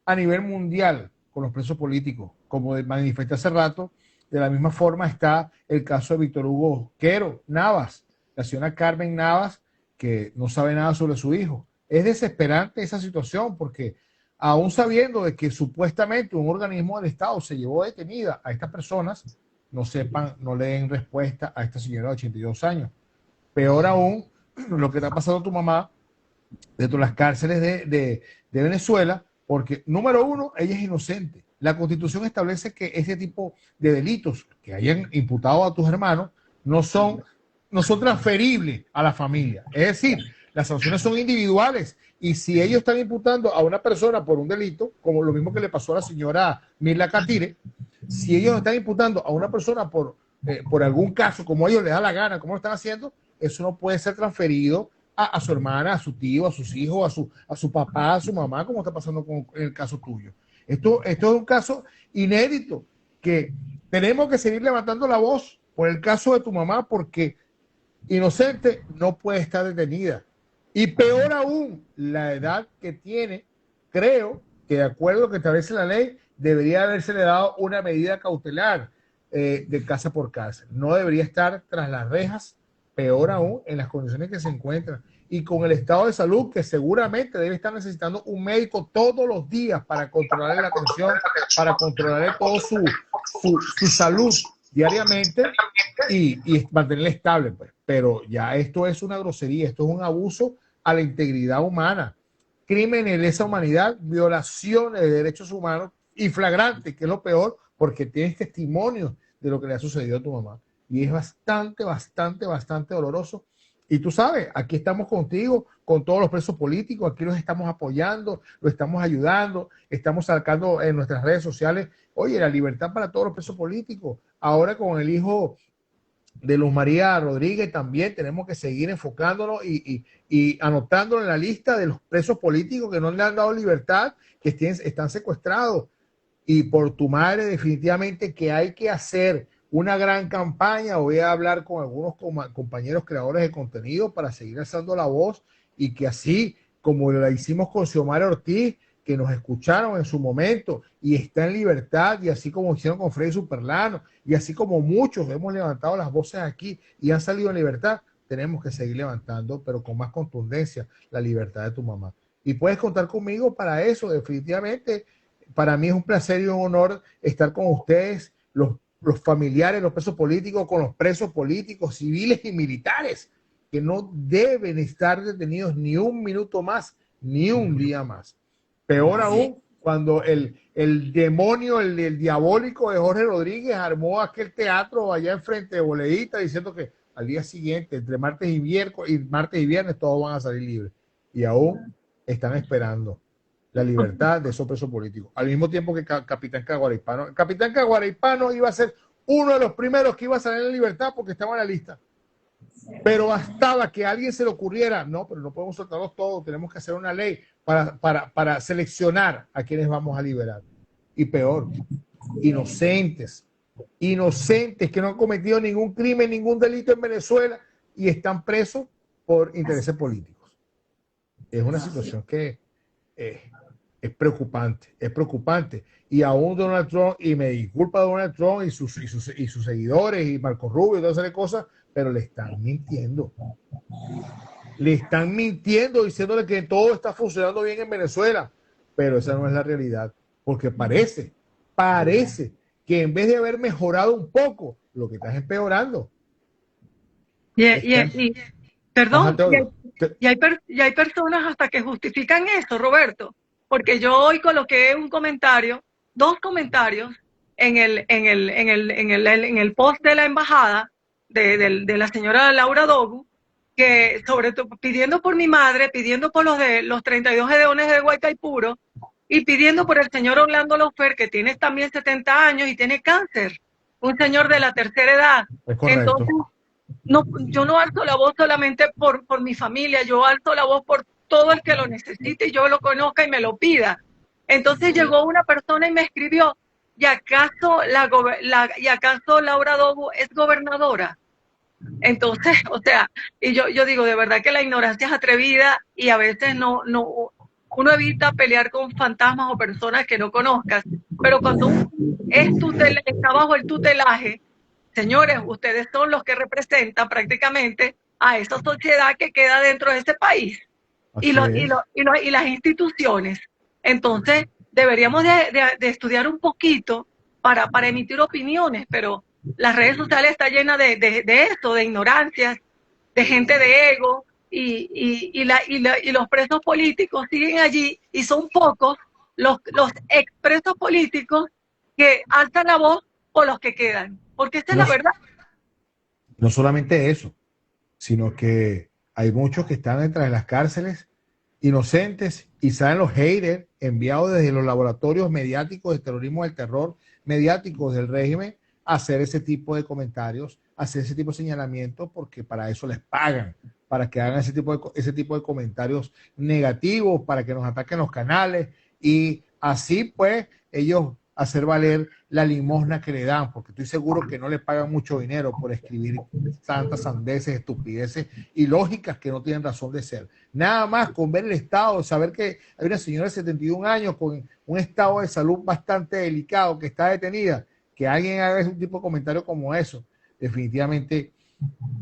a nivel mundial con los presos políticos. Como manifesté hace rato, de la misma forma está el caso de Víctor Hugo Quero Navas, la señora Carmen Navas, que no sabe nada sobre su hijo. Es desesperante esa situación porque aún sabiendo de que supuestamente un organismo del Estado se llevó detenida a estas personas, no sepan, no le den respuesta a esta señora de 82 años. Peor aún, lo que está pasando a tu mamá dentro de las cárceles de Venezuela, porque número uno, ella es inocente. La Constitución establece que ese tipo de delitos que hayan imputado a tus hermanos no son transferibles a la familia. Es decir, las sanciones son individuales y si ellos están imputando a una persona por un delito, como lo mismo que le pasó a la señora Mirla Catire, si ellos están imputando a una persona por algún caso, como a ellos les da la gana, como lo están haciendo, eso no puede ser transferido a su hermana, a su tío, a sus hijos, a su papá, a su mamá, como está pasando con el caso tuyo. Esto es un caso inédito que tenemos que seguir levantando la voz por el caso de tu mamá, porque inocente no puede estar detenida. Y peor aún, la edad que tiene, creo que de acuerdo a lo que establece la ley, debería haberse dado una medida cautelar de casa por cárcel. No debería estar tras las rejas, peor aún, en las condiciones que se encuentran. Y con el estado de salud que seguramente debe estar necesitando un médico todos los días para controlarle la tensión, para controlarle todo su salud diariamente y mantenerla estable, pues. Pero ya esto es una grosería, esto es un abuso a la integridad humana, crímenes de lesa humanidad, violaciones de derechos humanos y flagrantes, que es lo peor, porque tienes testimonio de lo que le ha sucedido a tu mamá. Y es bastante, bastante, bastante doloroso. Y tú sabes, aquí estamos contigo, con todos los presos políticos, aquí los estamos apoyando, los estamos ayudando, estamos sacando en nuestras redes sociales, oye, la libertad para todos los presos políticos. Ahora con el hijo de Luz María Rodríguez también tenemos que seguir enfocándonos y anotándolo en la lista de los presos políticos que no le han dado libertad, que están secuestrados. Y por tu madre definitivamente que hay que hacer una gran campaña. Voy a hablar con algunos compañeros creadores de contenido para seguir alzando la voz y que así como la hicimos con Xiomara Ortiz, que nos escucharon en su momento y está en libertad, y así como hicieron con Freddy Superlano, y así como muchos hemos levantado las voces aquí y han salido en libertad, tenemos que seguir levantando, pero con más contundencia, la libertad de tu mamá. Y puedes contar conmigo para eso, definitivamente. Para mí es un placer y un honor estar con ustedes, los familiares, los presos políticos, con los presos políticos, civiles y militares, que no deben estar detenidos ni un minuto más, ni un día más. Peor aún, cuando el demonio, el diabólico de Jorge Rodríguez armó aquel teatro allá enfrente de Boleíta diciendo que al día siguiente, entre martes y viernes, todos van a salir libres. Y aún están esperando la libertad de esos presos políticos. Al mismo tiempo que Capitán Caguaraipano. El Capitán Caguaraipano iba a ser uno de los primeros que iba a salir en libertad porque estaba en la lista. Pero bastaba que a alguien se le ocurriera, no, pero no podemos soltarlos todos, tenemos que hacer una ley para seleccionar a quienes vamos a liberar. Y peor, inocentes que no han cometido ningún crimen, ningún delito en Venezuela y están presos por intereses políticos. Es una situación que es preocupante. Y aún Donald Trump, y me disculpa Donald Trump y sus seguidores y Marco Rubio y todas esas cosas, pero le están mintiendo. Le están mintiendo diciéndole que todo está funcionando bien en Venezuela, pero esa no es la realidad, porque parece que en vez de haber mejorado un poco, lo que estás empeorando. Perdón, y hay personas hasta que justifican eso, Roberto, porque yo hoy coloqué dos comentarios en el post de la embajada de la señora Laura Dogu, que sobre todo pidiendo por mi madre, pidiendo por los 32 gedeones de Guaycaipuro y pidiendo por el señor Orlando Lofer, que tiene también 70 años y tiene cáncer, un señor de la tercera edad. Es correcto. Entonces, no, yo no alzo la voz solamente por mi familia, yo alzo la voz por todo el que lo necesite y yo lo conozca y me lo pida. Entonces llegó una persona y me escribió, ¿y acaso Laura Dogu es gobernadora? Entonces, o sea, y yo digo, de verdad que la ignorancia es atrevida y a veces uno evita pelear con fantasmas o personas que no conozcas, pero cuando está bajo el tutelaje, señores, ustedes son los que representan prácticamente a esa sociedad que queda dentro de ese país y las instituciones. Entonces, deberíamos de estudiar un poquito para emitir opiniones, pero las redes sociales están llenas de esto, de ignorancias, de gente de ego, y los presos políticos siguen allí, y son pocos los expresos políticos que alzan la voz por los que quedan, porque esta es No, la verdad. no solamente eso, sino que hay muchos que están detrás de las cárceles inocentes y salen los haters enviados desde los laboratorios mediáticos de terrorismo del terror, mediáticos del régimen, a hacer ese tipo de comentarios, hacer ese tipo de señalamientos, porque para eso les pagan, para que hagan ese tipo de comentarios negativos, para que nos ataquen los canales y así pues ellos hacer valer la limosna que le dan, porque estoy seguro que no le pagan mucho dinero por escribir tantas sandeces, estupideces y lógicas que no tienen razón de ser. Nada más con ver el estado, saber que hay una señora de 71 años con un estado de salud bastante delicado que está detenida, que alguien haga ese tipo de comentario como eso, definitivamente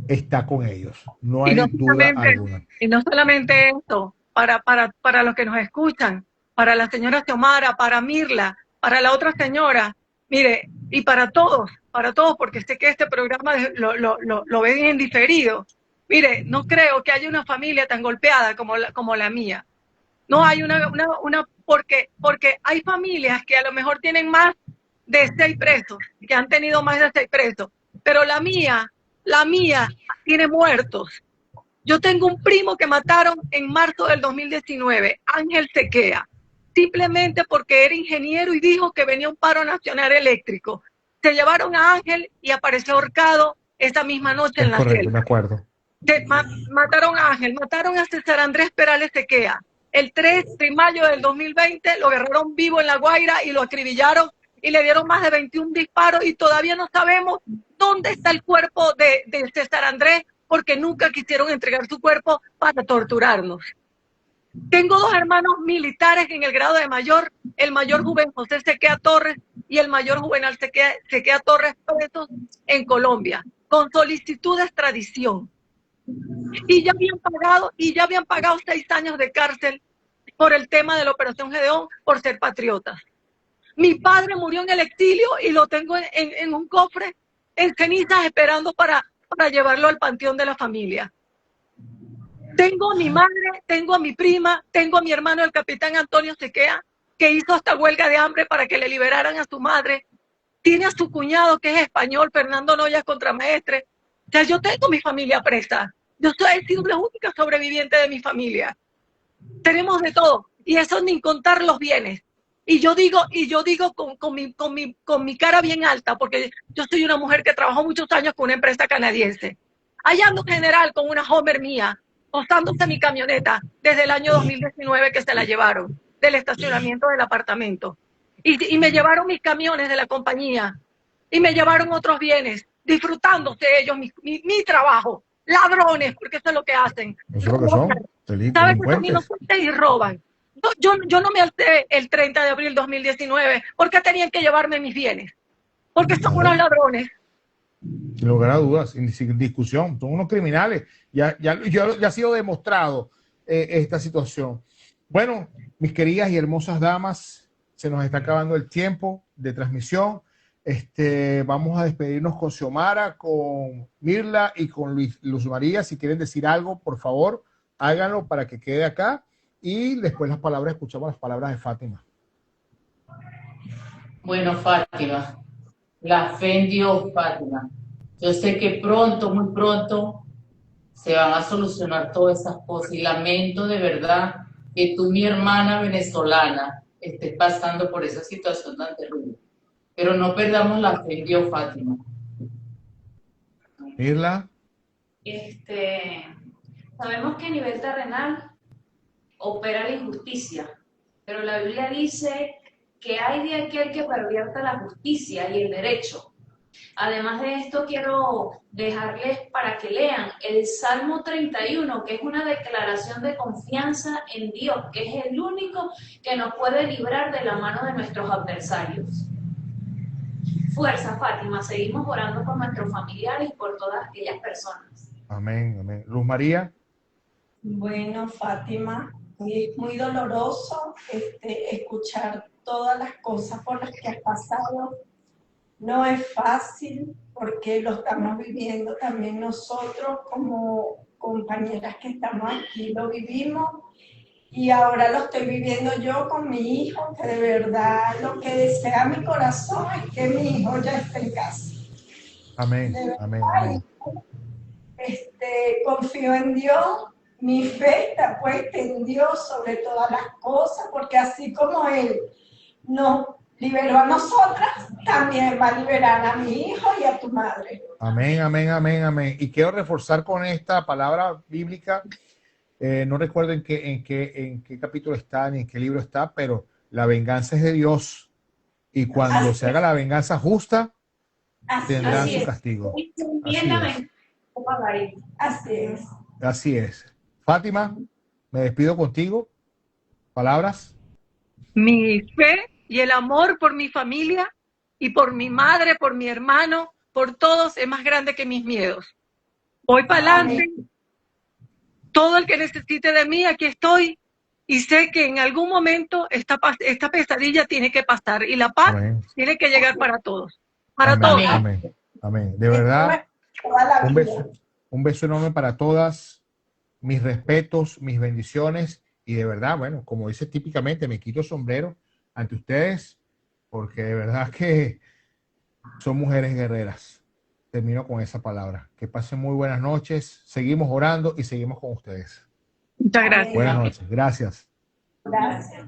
está con ellos. No Y hay no duda solamente, alguna. y no solamente esto, para los que nos escuchan, para la señora Xiomara, para Mirla, para la otra señora, mire, y para todos, porque sé que este programa lo ven en diferido. Mire, no creo que haya una familia tan golpeada como la mía. No hay porque hay familias que a lo mejor tienen más de 6 presos, que han tenido más de 6 presos, pero la mía tiene muertos. Yo tengo un primo que mataron en marzo del 2019, Ángel Sequea, simplemente porque era ingeniero y dijo que venía un paro nacional eléctrico. Se llevaron a Ángel y apareció ahorcado esa misma noche en Es la correcto, celda. me acuerdo. Mataron a Ángel, mataron a César Andrés Perales Sequea. El 3 de mayo del 2020 lo agarraron vivo en La Guaira y lo acribillaron y le dieron más de 21 disparos y todavía no sabemos dónde está el cuerpo de César Andrés porque nunca quisieron entregar su cuerpo para torturarnos. Tengo 2 hermanos militares en el grado de mayor, el mayor Juven José Sequea Torres y el mayor Juvenal Sequea Torres, presos en Colombia, con solicitud de extradición. Y ya habían pagado 6 años de cárcel por el tema de la Operación Gedeón, por ser patriotas. Mi padre murió en el exilio y lo tengo en un cofre, en cenizas, esperando para llevarlo al panteón de la familia. Tengo a mi madre, tengo a mi prima, tengo a mi hermano, el capitán Antonio Sequea, que hizo hasta huelga de hambre para que le liberaran a su madre. Tiene a su cuñado, que es español, Fernando Noyes Contramaestre. O sea, yo tengo mi familia presa. Yo he sido la única sobreviviente de mi familia. Tenemos de todo. Y eso sin contar los bienes. Y yo digo con mi cara bien alta, porque yo soy una mujer que trabajó muchos años con una empresa canadiense. Allá ando general con una Homer mía, posándose mi camioneta desde el año 2019 que se la llevaron del estacionamiento del apartamento. Y me llevaron mis camiones de la compañía y me llevaron otros bienes, disfrutándose ellos mi trabajo. Ladrones, porque eso es lo que hacen. Eso es lo que son, ¿Sabes que son delincuentes. inocentes y roban? Yo no me alcé el 30 de abril 2019 porque tenían que llevarme mis bienes, porque son unos ladrones. Sin lugar a dudas, sin discusión, son unos criminales. Ya ha sido demostrado esta situación. Bueno, mis queridas y hermosas damas, se nos está acabando el tiempo de transmisión. Vamos a despedirnos con Xiomara, con Mirla y con Luz María. Si quieren decir algo, por favor, háganlo para que quede acá. Y después escuchamos las palabras de Fátima. Bueno, Fátima, la fe en Dios, Fátima. Yo sé que pronto, muy pronto, se van a solucionar todas esas cosas y lamento de verdad que tú, mi hermana venezolana, estés pasando por esa situación tan terrible. Pero no perdamos la fe en Dios, Fátima. Mirla. Sabemos que a nivel terrenal opera la injusticia, pero la Biblia dice que hay de aquel que pervierta la justicia y el derecho. Además de esto, quiero dejarles para que lean el Salmo 31, que es una declaración de confianza en Dios, que es el único que nos puede librar de la mano de nuestros adversarios. Fuerza, Fátima, seguimos orando por nuestros familiares y por todas aquellas personas. Amén, amén. Luz María. Bueno, Fátima, es muy doloroso escuchar todas las cosas por las que has pasado. No es fácil porque lo estamos viviendo también nosotros como compañeras que estamos aquí, lo vivimos y ahora lo estoy viviendo yo con mi hijo, que de verdad lo que desea mi corazón es que mi hijo ya esté en casa. Amén, De verdad, amén, amén. confío en Dios, mi fe está puesta en Dios sobre todas las cosas, porque así como Él nos liberó a nosotras, también va a liberar a mi hijo y a tu madre. Amén, amén, amén, amén. Y quiero reforzar con esta palabra bíblica. No recuerdo en qué capítulo está ni en qué libro está, pero la venganza es de Dios. Y cuando se haga la venganza justa, tendrán Así su es. castigo. Así Así es. Así es. Así es. Fátima, me despido contigo. Palabras. Mi fe y el amor por mi familia y por mi madre, por mi hermano, por todos es más grande que mis miedos. Voy para adelante. Todo el que necesite de mí, aquí estoy. Y sé que en algún momento esta pesadilla tiene que pasar y la paz Amén. tiene que llegar para todos. Para Amén, todos. amén, amén. De verdad, un beso enorme para todas. Mis respetos, mis bendiciones. Y de verdad, bueno, como dice típicamente, me quito el sombrero ante ustedes, porque de verdad que son mujeres guerreras. Termino con esa palabra. Que pasen muy buenas noches. Seguimos orando y seguimos con ustedes. Muchas gracias. Buenas noches. Gracias. Gracias.